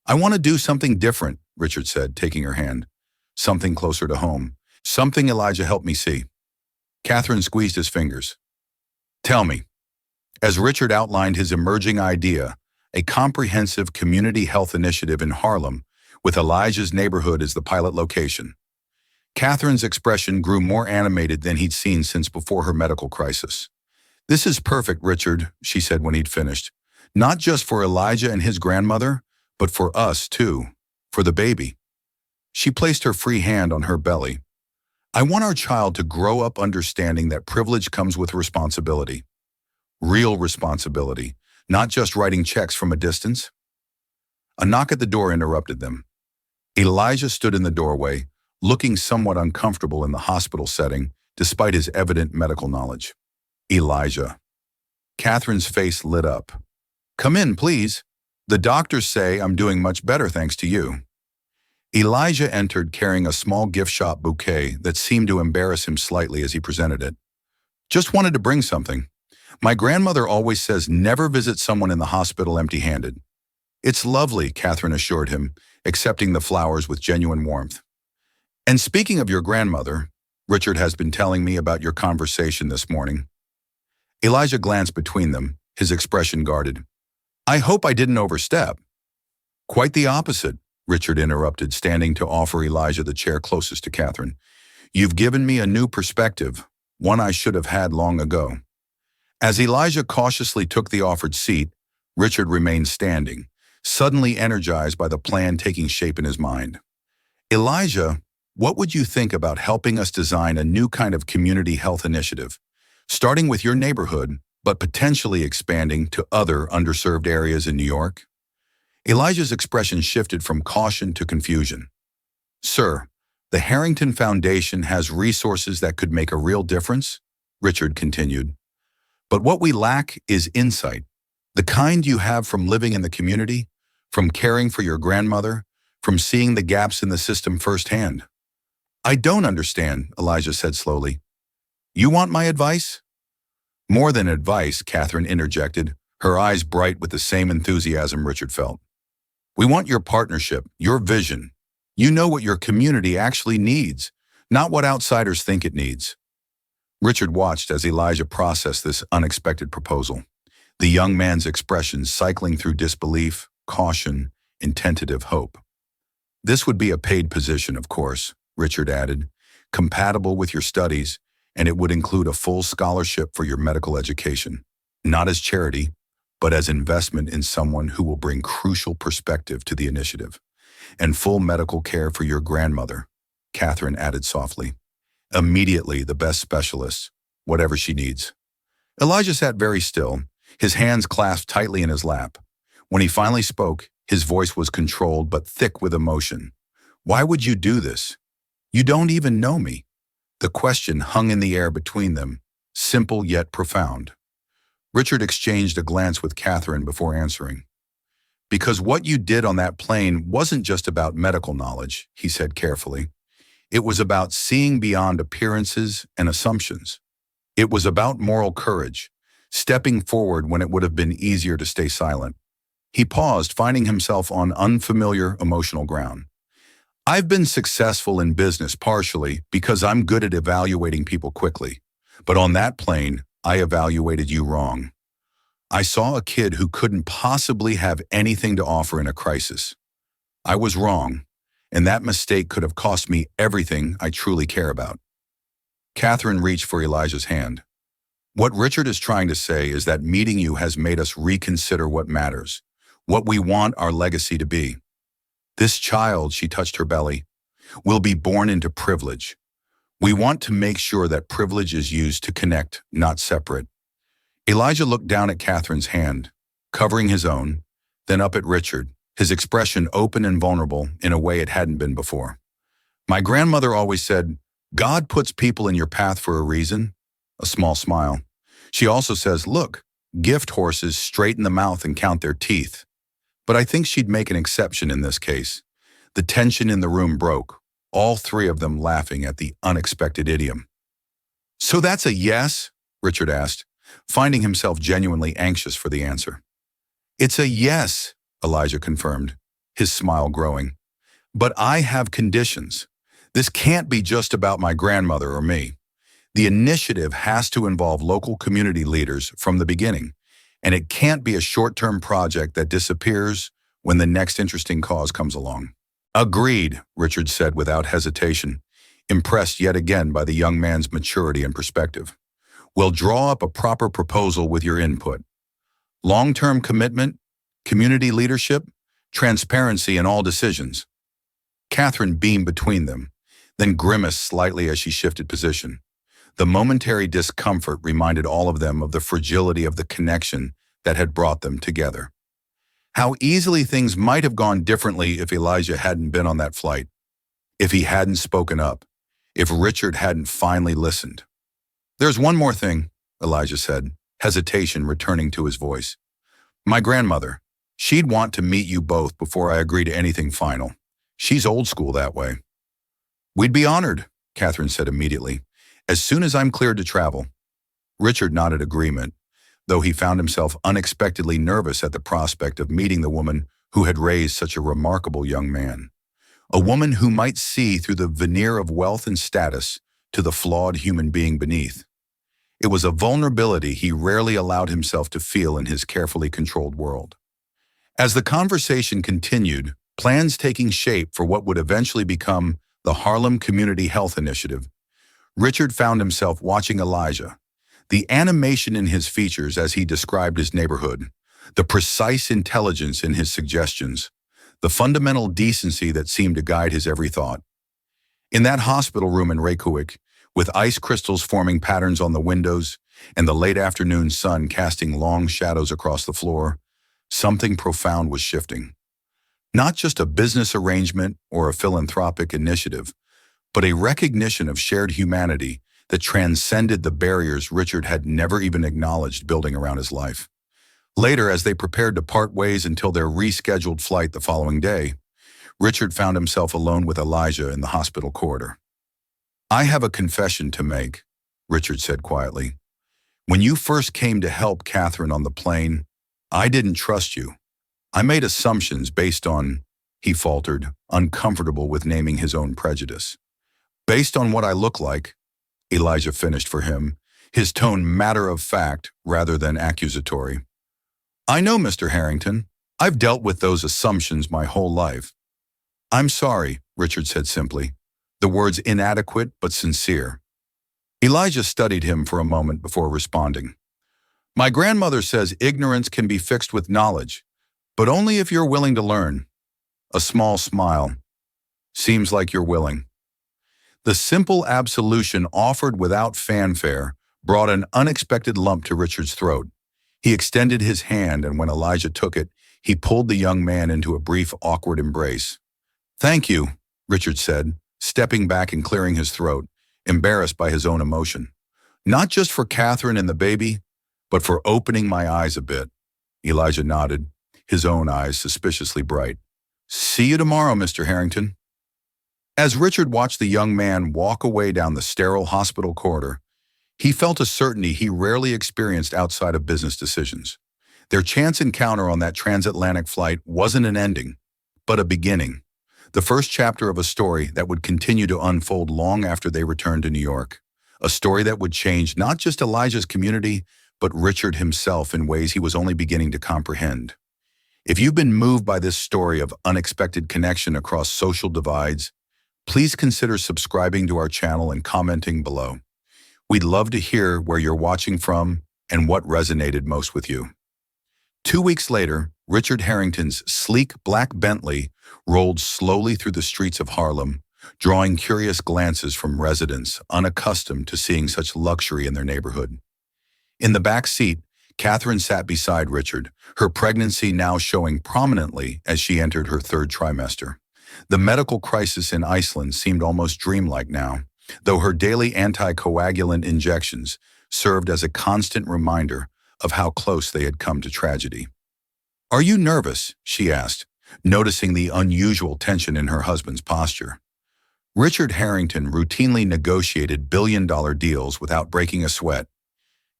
I want to do something different, Richard said, taking her hand. Something closer to home. Something Elijah helped me see. Catherine squeezed his fingers. Tell me. As Richard outlined his emerging idea, a comprehensive community health initiative in Harlem, with Elijah's neighborhood as the pilot location. Catherine's expression grew more animated than he'd seen since before her medical crisis. This is perfect, Richard, she said when he'd finished. Not just for Elijah and his grandmother, but for us, too. For the baby. She placed her free hand on her belly. I want our child to grow up understanding that privilege comes with responsibility. Real responsibility, not just writing checks from a distance. A knock at the door interrupted them. Elijah stood in the doorway, looking somewhat uncomfortable in the hospital setting, despite his evident medical knowledge. Elijah. Catherine's face lit up. Come in, please. The doctors say I'm doing much better thanks to you. Elijah entered carrying a small gift shop bouquet that seemed to embarrass him slightly as he presented it. Just wanted to bring something. My grandmother always says never visit someone in the hospital empty-handed. It's lovely, Catherine assured him, accepting the flowers with genuine warmth. And speaking of your grandmother, Richard has been telling me about your conversation this morning. Elijah glanced between them, his expression guarded. I hope I didn't overstep. Quite the opposite, Richard interrupted, standing to offer Elijah the chair closest to Catherine. You've given me a new perspective, one I should have had long ago. As Elijah cautiously took the offered seat, Richard remained standing, suddenly energized by the plan taking shape in his mind. Elijah, what would you think about helping us design a new kind of community health initiative, starting with your neighborhood, but potentially expanding to other underserved areas in New York? Elijah's expression shifted from caution to confusion. Sir, the Harrington Foundation has resources that could make a real difference, Richard continued. But what we lack is insight, the kind you have from living in the community, from caring for your grandmother, from seeing the gaps in the system firsthand. I don't understand, Elijah said slowly. You want my advice? More than advice, Catherine interjected, her eyes bright with the same enthusiasm Richard felt. We want your partnership, your vision. You know what your community actually needs, not what outsiders think it needs. Richard watched as Elijah processed this unexpected proposal, the young man's expressions cycling through disbelief, caution, and tentative hope. This would be a paid position, of course, Richard added, compatible with your studies, and it would include a full scholarship for your medical education, not as charity, but as investment in someone who will bring crucial perspective to the initiative, and full medical care for your grandmother, Catherine added softly. Immediately the best specialists, whatever she needs. Elijah sat very still, his hands clasped tightly in his lap. When he finally spoke, his voice was controlled but thick with emotion. Why would you do this? You don't even know me. The question hung in the air between them, simple yet profound. Richard exchanged a glance with Catherine before answering. Because what you did on that plane wasn't just about medical knowledge, he said carefully. It was about seeing beyond appearances and assumptions. It was about moral courage, stepping forward when it would have been easier to stay silent. He paused, finding himself on unfamiliar emotional ground. I've been successful in business partially because I'm good at evaluating people quickly. But on that plane, I evaluated you wrong. I saw a kid who couldn't possibly have anything to offer in a crisis. I was wrong, and that mistake could have cost me everything I truly care about. Catherine reached for Elijah's hand. What Richard is trying to say is that meeting you has made us reconsider what matters, what we want our legacy to be. This child, she touched her belly, will be born into privilege, We want to make sure that privilege is used to connect, not separate. Elijah looked down at Catherine's hand, covering his own, then up at Richard, his expression open and vulnerable in a way it hadn't been before. My grandmother always said, God puts people in your path for a reason. A small smile. She also says, look, gift horses straighten the mouth and count their teeth. But I think she'd make an exception in this case. The tension in the room broke, all three of them laughing at the unexpected idiom. So that's a yes? Richard asked, finding himself genuinely anxious for the answer. It's a yes, Elijah confirmed, his smile growing. But I have conditions. This can't be just about my grandmother or me. The initiative has to involve local community leaders from the beginning, and it can't be a short-term project that disappears when the next interesting cause comes along. Agreed, Richard said without hesitation, impressed yet again by the young man's maturity and perspective. We'll draw up a proper proposal with your input. Long-term commitment, community leadership, transparency in all decisions. Catherine beamed between them, then grimaced slightly as she shifted position. The momentary discomfort reminded all of them of the fragility of the connection that had brought them together. How easily things might have gone differently if Elijah hadn't been on that flight, if he hadn't spoken up, if Richard hadn't finally listened. There's one more thing, Elijah said, hesitation returning to his voice. My grandmother, she'd want to meet you both before I agree to anything final. She's old school that way. We'd be honored, Catherine said immediately, as soon as I'm cleared to travel. Richard nodded agreement, though he found himself unexpectedly nervous at the prospect of meeting the woman who had raised such a remarkable young man. A woman who might see through the veneer of wealth and status to the flawed human being beneath. It was a vulnerability he rarely allowed himself to feel in his carefully controlled world. As the conversation continued, plans taking shape for what would eventually become the Harlem Community Health Initiative, Richard found himself watching Elijah, the animation in his features as he described his neighborhood, the precise intelligence in his suggestions, the fundamental decency that seemed to guide his every thought. In that hospital room in Reykjavik, with ice crystals forming patterns on the windows and the late afternoon sun casting long shadows across the floor, something profound was shifting. Not just a business arrangement or a philanthropic initiative, but a recognition of shared humanity that transcended the barriers Richard had never even acknowledged building around his life. Later, as they prepared to part ways until their rescheduled flight the following day, Richard found himself alone with Elijah in the hospital corridor. I have a confession to make, Richard said quietly. When you first came to help Catherine on the plane, I didn't trust you. I made assumptions based on, he faltered, uncomfortable with naming his own prejudice. Based on what I look like, Elijah finished for him, his tone matter-of-fact rather than accusatory. I know, Mr. Harrington. I've dealt with those assumptions my whole life. I'm sorry, Richard said simply, the words inadequate but sincere. Elijah studied him for a moment before responding. My grandmother says ignorance can be fixed with knowledge, but only if you're willing to learn. A small smile. Seems like you're willing. The simple absolution offered without fanfare brought an unexpected lump to Richard's throat. He extended his hand, and when Elijah took it, he pulled the young man into a brief, awkward embrace. Thank you, Richard said, stepping back and clearing his throat, embarrassed by his own emotion. Not just for Catherine and the baby, but for opening my eyes a bit. Elijah nodded, his own eyes suspiciously bright. See you tomorrow, Mr. Harrington. As Richard watched the young man walk away down the sterile hospital corridor, he felt a certainty he rarely experienced outside of business decisions. Their chance encounter on that transatlantic flight wasn't an ending, but a beginning. The first chapter of a story that would continue to unfold long after they returned to New York. A story that would change not just Elijah's community, but Richard himself in ways he was only beginning to comprehend. If you've been moved by this story of unexpected connection across social divides, please consider subscribing to our channel and commenting below. We'd love to hear where you're watching from and what resonated most with you. 2 weeks later, Richard Harrington's sleek black Bentley rolled slowly through the streets of Harlem, drawing curious glances from residents unaccustomed to seeing such luxury in their neighborhood. In the back seat, Catherine sat beside Richard, her pregnancy now showing prominently as she entered her third trimester. The medical crisis in Iceland seemed almost dreamlike now, though her daily anticoagulant injections served as a constant reminder of how close they had come to tragedy. "Are you nervous?" she asked, noticing the unusual tension in her husband's posture. Richard Harrington routinely negotiated billion-dollar deals without breaking a sweat.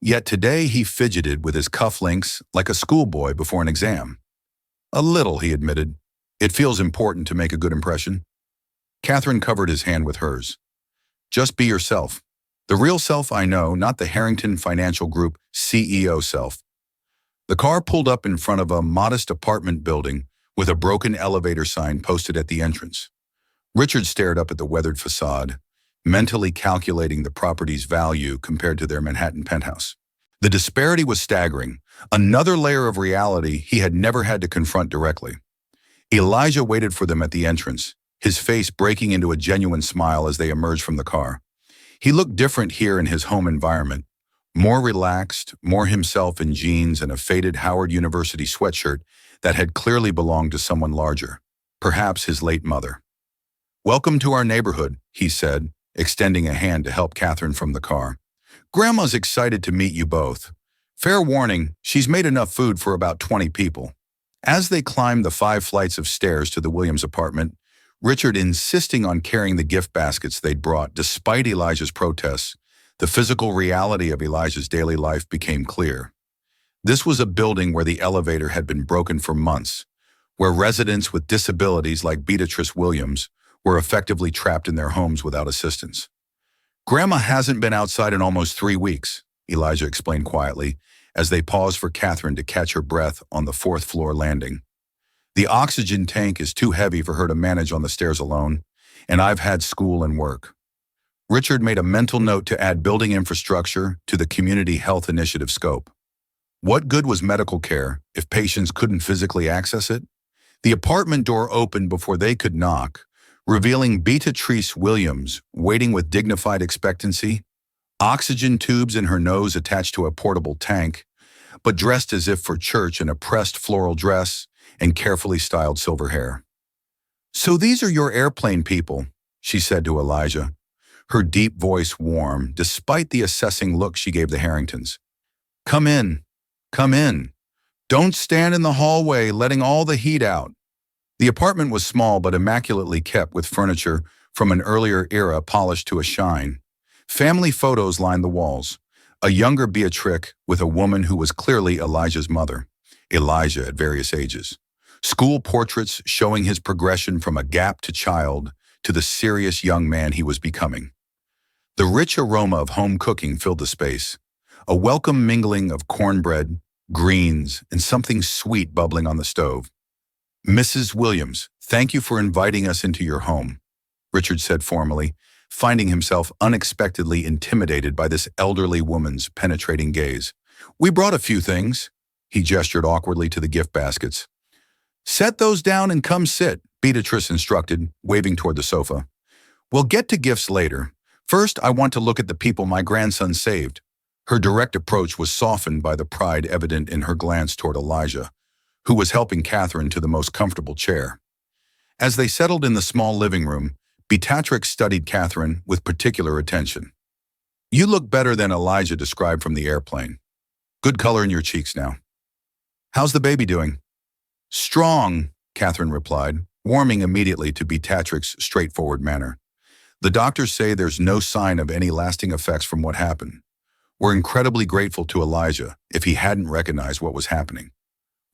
Yet today he fidgeted with his cufflinks like a schoolboy before an exam. "A little," he admitted. "It feels important to make a good impression." Catherine covered his hand with hers. "Just be yourself. The real self I know, not the Harrington Financial Group CEO self." The car pulled up in front of a modest apartment building with a broken elevator sign posted at the entrance. Richard stared up at the weathered facade, mentally calculating the property's value compared to their Manhattan penthouse. The disparity was staggering, another layer of reality he had never had to confront directly. Elijah waited for them at the entrance, his face breaking into a genuine smile as they emerged from the car. He looked different here in his home environment, more relaxed, more himself in jeans and a faded Howard University sweatshirt that had clearly belonged to someone larger, perhaps his late mother. "Welcome to our neighborhood," he said, extending a hand to help Catherine from the car. "Grandma's excited to meet you both. Fair warning, she's made enough food for about 20 people." As they climbed the 5 flights of stairs to the Williams apartment, Richard insisting on carrying the gift baskets they'd brought despite Elijah's protests, the physical reality of Elijah's daily life became clear. This was a building where the elevator had been broken for months, where residents with disabilities like Beatrice Williams were effectively trapped in their homes without assistance. "Grandma hasn't been outside in almost 3 weeks, Elijah explained quietly, as they paused for Catherine to catch her breath on the 4th-floor landing. "The oxygen tank is too heavy for her to manage on the stairs alone, and I've had school and work." Richard made a mental note to add building infrastructure to the Community Health Initiative scope. What good was medical care if patients couldn't physically access it? The apartment door opened before they could knock, revealing Beatrice Williams waiting with dignified expectancy, oxygen tubes in her nose attached to a portable tank, but dressed as if for church in a pressed floral dress and carefully styled silver hair. "So these are your airplane people," she said to Elijah, her deep voice warm despite the assessing look she gave the Harringtons. Come in. Come in. Don't stand in the hallway letting all the heat out." The apartment was small but immaculately kept with furniture from an earlier era polished to a shine. Family photos lined the walls. A younger Beatrix with a woman who was clearly Elijah's mother, Elijah at various ages. School portraits showing his progression from a gap to child to the serious young man he was becoming. The rich aroma of home cooking filled the space, a welcome mingling of cornbread, greens, and something sweet bubbling on the stove. "Mrs. Williams, thank you for inviting us into your home," Richard said formally, finding himself unexpectedly intimidated by this elderly woman's penetrating gaze. "We brought a few things." He gestured awkwardly to the gift baskets. "Set those down and come sit," Beatrice instructed, waving toward the sofa. "We'll get to gifts later. First, I want to look at the people my grandson saved." Her direct approach was softened by the pride evident in her glance toward Elijah, who was helping Catherine to the most comfortable chair. As they settled in the small living room, Beatrix studied Catherine with particular attention. "You look better than Elijah described from the airplane. Good color in your cheeks now. How's the baby doing?" "Strong," Catherine replied, warming immediately to Beatrix's straightforward manner. "The doctors say there's no sign of any lasting effects from what happened. We're incredibly grateful to Elijah if he hadn't recognized what was happening.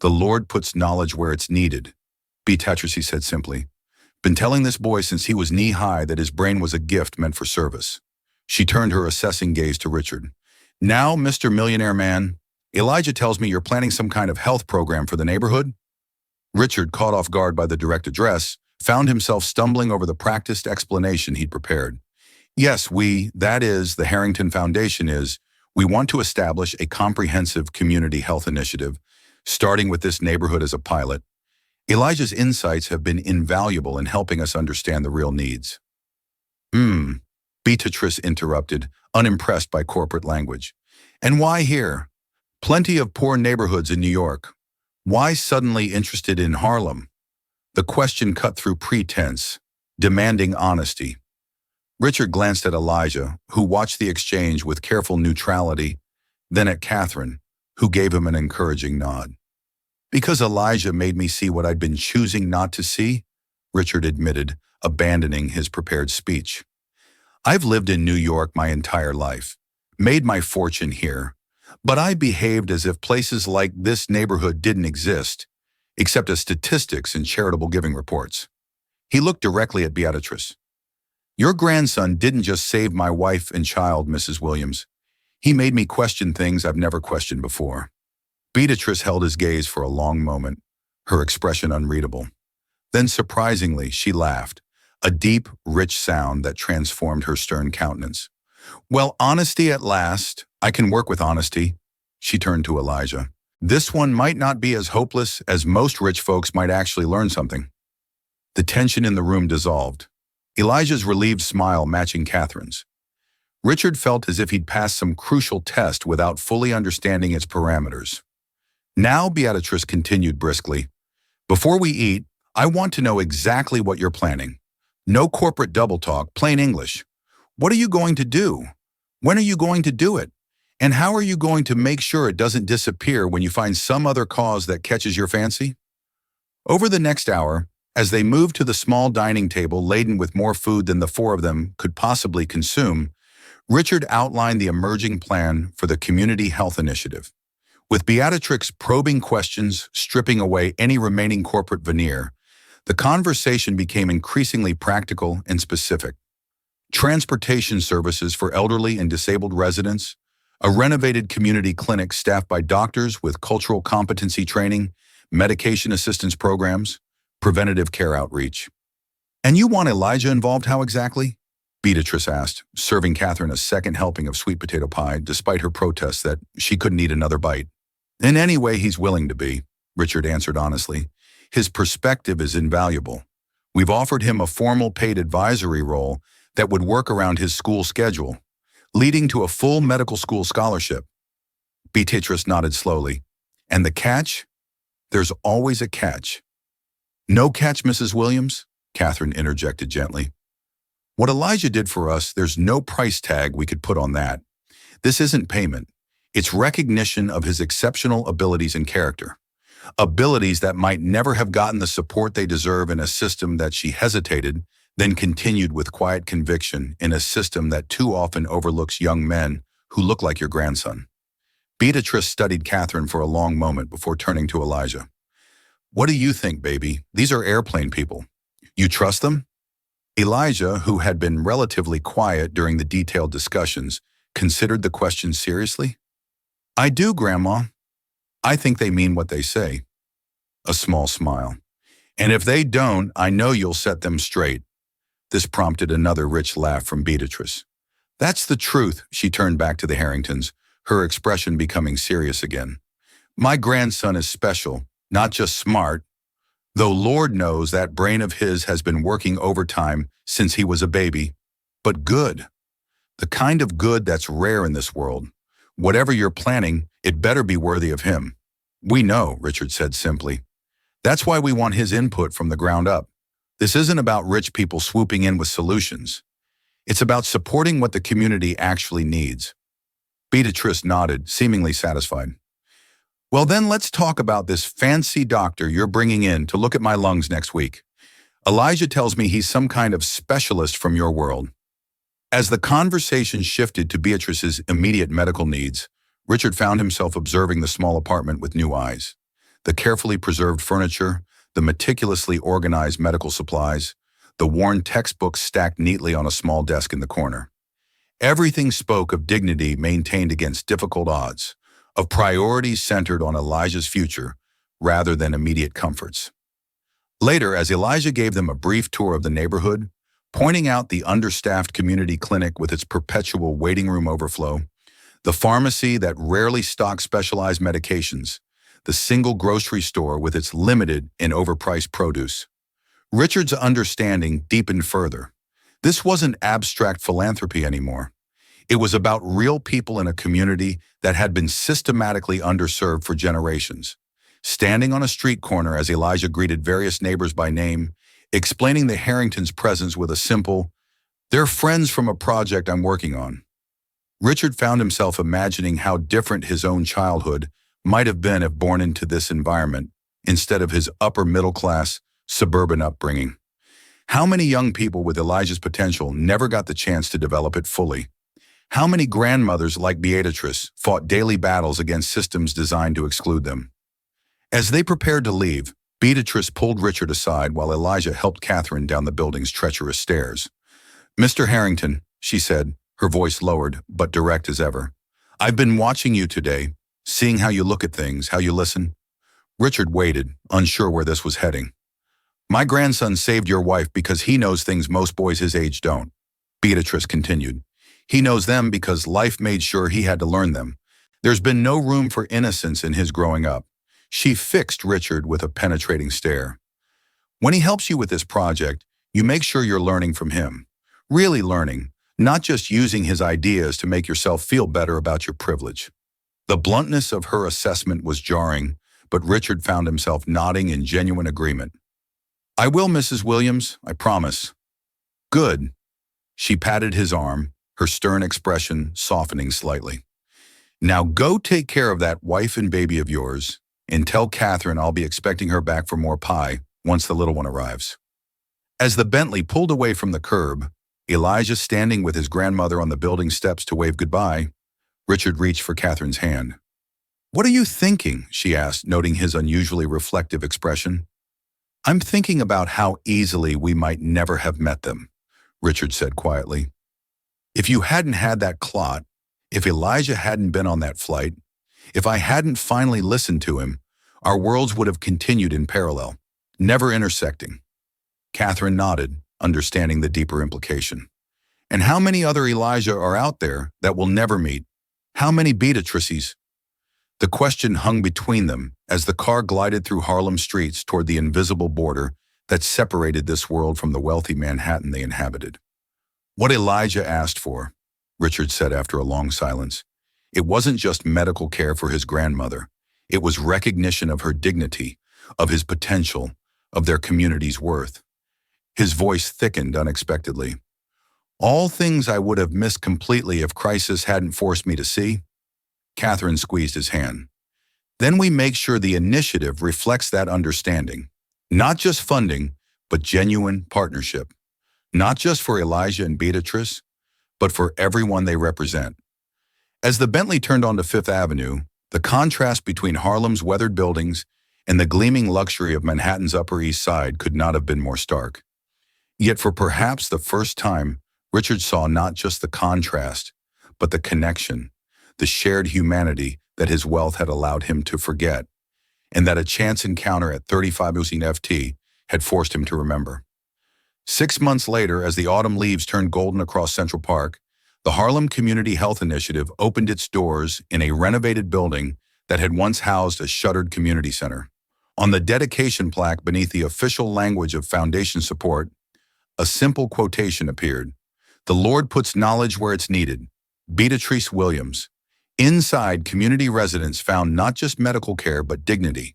The Lord puts knowledge where it's needed," Beatrice said simply. "Been telling this boy since he was knee-high that his brain was a gift meant for service." She turned her assessing gaze to Richard. "Now, Mr. Millionaire Man, Elijah tells me you're planning some kind of health program for the neighborhood?" Richard, caught off guard by the direct address, found himself stumbling over the practiced explanation he'd prepared. "Yes, that is, the Harrington Foundation we want to establish a comprehensive community health initiative, starting with this neighborhood as a pilot. Elijah's insights have been invaluable in helping us understand the real needs." Hmm, Beatrice interrupted, unimpressed by corporate language. And why here? Plenty of poor neighborhoods in New York. Why suddenly interested in Harlem? The question cut through pretense, demanding honesty. Richard glanced at Elijah, who watched the exchange with careful neutrality, then at Catherine, who gave him an encouraging nod. Because Elijah made me see what I'd been choosing not to see, Richard admitted, abandoning his prepared speech. I've lived in New York my entire life, made my fortune here, but I behaved as if places like this neighborhood didn't exist, except as statistics and charitable giving reports. He looked directly at Beatrice. Your grandson didn't just save my wife and child, Mrs. Williams. He made me question things I've never questioned before. Beatrice held his gaze for a long moment, her expression unreadable. Then, surprisingly, she laughed, a deep, rich sound that transformed her stern countenance. Well, honesty at last. I can work with honesty. She turned to Elijah. This one might not be as hopeless as most rich folks might actually learn something. The tension in the room dissolved, Elijah's relieved smile matching Catherine's. Richard felt as if he'd passed some crucial test without fully understanding its parameters. Now, Beatrice continued briskly, before we eat, I want to know exactly what you're planning. No corporate double talk, plain English. What are you going to do? When are you going to do it? And how are you going to make sure it doesn't disappear when you find some other cause that catches your fancy? Over the next hour, as they moved to the small dining table laden with more food than the four of them could possibly consume, Richard outlined the emerging plan for the Community Health Initiative. With Beatrix probing questions, stripping away any remaining corporate veneer, the conversation became increasingly practical and specific. Transportation services for elderly and disabled residents, a renovated community clinic staffed by doctors with cultural competency training, medication assistance programs, preventative care outreach. And you want Elijah involved how exactly? Beatrice asked, serving Catherine a second helping of sweet potato pie despite her protests that she couldn't eat another bite. In any way he's willing to be, Richard answered honestly. His perspective is invaluable. We've offered him a formal paid advisory role that would work around his school schedule, leading to a full medical school scholarship. Beatrice nodded slowly. And the catch? There's always a catch. No catch, Mrs. Williams? Catherine interjected gently. What Elijah did for us, there's no price tag we could put on that. This isn't payment. It's recognition of his exceptional abilities and character. Abilities that might never have gotten the support they deserve in a system that she hesitated, then continued with quiet conviction in a system that too often overlooks young men who look like your grandson. Beatrice studied Catherine for a long moment before turning to Elijah. What do you think, baby? These are airplane people. You trust them? Elijah, who had been relatively quiet during the detailed discussions, considered the question seriously. I do, Grandma. I think they mean what they say. A small smile. And if they don't, I know you'll set them straight. This prompted another rich laugh from Beatrice. That's the truth, she turned back to the Harringtons, her expression becoming serious again. My grandson is special, not just smart, though Lord knows that brain of his has been working overtime since he was a baby, but good. The kind of good that's rare in this world. Whatever you're planning, it better be worthy of him. We know, Richard said simply. That's why we want his input from the ground up. This isn't about rich people swooping in with solutions. It's about supporting what the community actually needs. Beatrice nodded, seemingly satisfied. Well, then let's talk about this fancy doctor you're bringing in to look at my lungs next week. Elijah tells me he's some kind of specialist from your world. As the conversation shifted to Beatrice's immediate medical needs, Richard found himself observing the small apartment with new eyes. The carefully preserved furniture, the meticulously organized medical supplies, the worn textbooks stacked neatly on a small desk in the corner. Everything spoke of dignity maintained against difficult odds, of priorities centered on Elijah's future rather than immediate comforts. Later, as Elijah gave them a brief tour of the neighborhood, pointing out the understaffed community clinic with its perpetual waiting room overflow, the pharmacy that rarely stocks specialized medications, the single grocery store with its limited and overpriced produce, Richard's understanding deepened further. This wasn't abstract philanthropy anymore. It was about real people in a community that had been systematically underserved for generations. Standing on a street corner as Elijah greeted various neighbors by name, explaining the Harringtons' presence with a simple, "They're friends from a project I'm working on." Richard found himself imagining how different his own childhood might have been if born into this environment instead of his upper-middle-class, suburban upbringing. How many young people with Elijah's potential never got the chance to develop it fully? How many grandmothers like Beatrice fought daily battles against systems designed to exclude them? As they prepared to leave, Beatrice pulled Richard aside while Elijah helped Catherine down the building's treacherous stairs. "Mr. Harrington," she said, her voice lowered but direct as ever, "I've been watching you today, seeing how you look at things, how you listen." Richard waited, unsure where this was heading. "My grandson saved your wife because he knows things most boys his age don't," Beatrice continued. "He knows them because life made sure he had to learn them. There's been no room for innocence in his growing up." She fixed Richard with a penetrating stare. "When he helps you with this project, you make sure you're learning from him. Really learning, not just using his ideas to make yourself feel better about your privilege." The bluntness of her assessment was jarring, but Richard found himself nodding in genuine agreement. "I will, Mrs. Williams, I promise." "Good." She patted his arm, her stern expression softening slightly. "Now go take care of that wife and baby of yours, and tell Catherine I'll be expecting her back for more pie once the little one arrives." As the Bentley pulled away from the curb, Elijah standing with his grandmother on the building steps to wave goodbye, Richard reached for Catherine's hand. "What are you thinking?" she asked, noting his unusually reflective expression. "I'm thinking about how easily we might never have met them," Richard said quietly. "If you hadn't had that clot, if Elijah hadn't been on that flight, if I hadn't finally listened to him, our worlds would have continued in parallel, never intersecting." Catherine nodded, understanding the deeper implication. "And how many other Elijah are out there that we'll never meet? How many Beatrices?" The question hung between them as the car glided through Harlem streets toward the invisible border that separated this world from the wealthy Manhattan they inhabited. "What Elijah asked for," Richard said after a long silence, "it wasn't just medical care for his grandmother. It was recognition of her dignity, of his potential, of their community's worth." His voice thickened unexpectedly. "All things I would have missed completely if crisis hadn't forced me to see." Catherine squeezed his hand. "Then we make sure the initiative reflects that understanding. Not just funding, but genuine partnership. Not just for Elijah and Beatrice, but for everyone they represent." As the Bentley turned onto Fifth Avenue, the contrast between Harlem's weathered buildings and the gleaming luxury of Manhattan's Upper East Side could not have been more stark. Yet for perhaps the first time, Richard saw not just the contrast, but the connection, the shared humanity that his wealth had allowed him to forget, and that a chance encounter at 35 Usine FT had forced him to remember. 6 months later, as the autumn leaves turned golden across Central Park, the Harlem Community Health Initiative opened its doors in a renovated building that had once housed a shuttered community center. On the dedication plaque beneath the official language of foundation support, a simple quotation appeared. "The Lord puts knowledge where it's needed. Beatrice Williams." Inside, community residents found not just medical care, but dignity.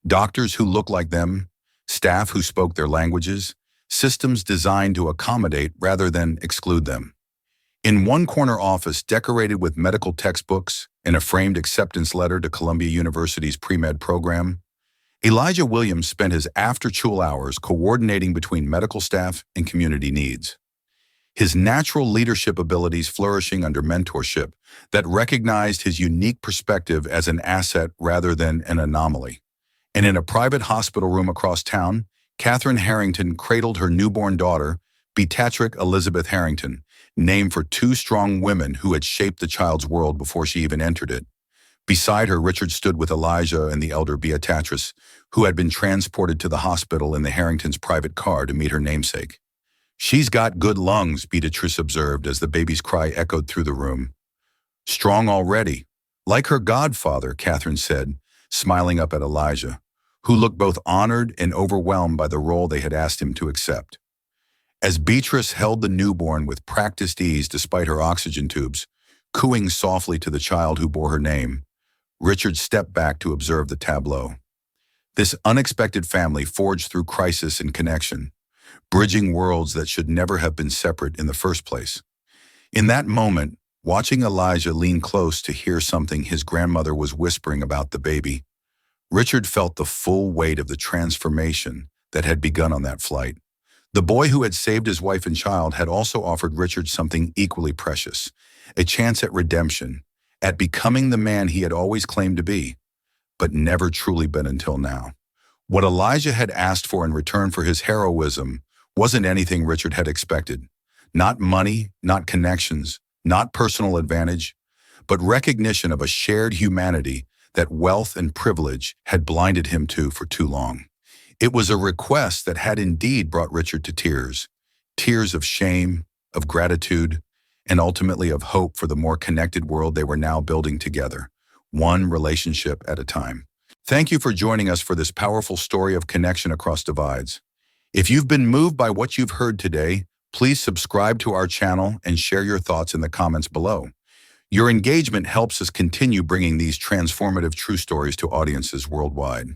Doctors who looked like them, staff who spoke their languages, systems designed to accommodate rather than exclude them. In one corner office decorated with medical textbooks and a framed acceptance letter to Columbia University's pre-med program, Elijah Williams spent his after-school hours coordinating between medical staff and community needs. His natural leadership abilities flourishing under mentorship that recognized his unique perspective as an asset rather than an anomaly. And in a private hospital room across town, Catherine Harrington cradled her newborn daughter, Beatrice Elizabeth Harrington, named for two strong women who had shaped the child's world before she even entered it. Beside her, Richard stood with Elijah and the elder Beatrice, who had been transported to the hospital in the Harringtons' private car to meet her namesake. "She's got good lungs," Beatrice observed as the baby's cry echoed through the room. "Strong already. Like her godfather," Catherine said, smiling up at Elijah, who looked both honored and overwhelmed by the role they had asked him to accept. As Beatrice held the newborn with practiced ease despite her oxygen tubes, cooing softly to the child who bore her name, Richard stepped back to observe the tableau. This unexpected family forged through crisis and connection, bridging worlds that should never have been separate in the first place. In that moment, watching Elijah lean close to hear something his grandmother was whispering about the baby, Richard felt the full weight of the transformation that had begun on that flight. The boy who had saved his wife and child had also offered Richard something equally precious, a chance at redemption, at becoming the man he had always claimed to be, but never truly been until now. What Elijah had asked for in return for his heroism wasn't anything Richard had expected. Not money, not connections, not personal advantage, but recognition of a shared humanity that wealth and privilege had blinded him to for too long. It was a request that had indeed brought Richard to tears, tears of shame, of gratitude, and ultimately of hope for the more connected world they were now building together, one relationship at a time. Thank you for joining us for this powerful story of connection across divides. If you've been moved by what you've heard today, please subscribe to our channel and share your thoughts in the comments below. Your engagement helps us continue bringing these transformative true stories to audiences worldwide.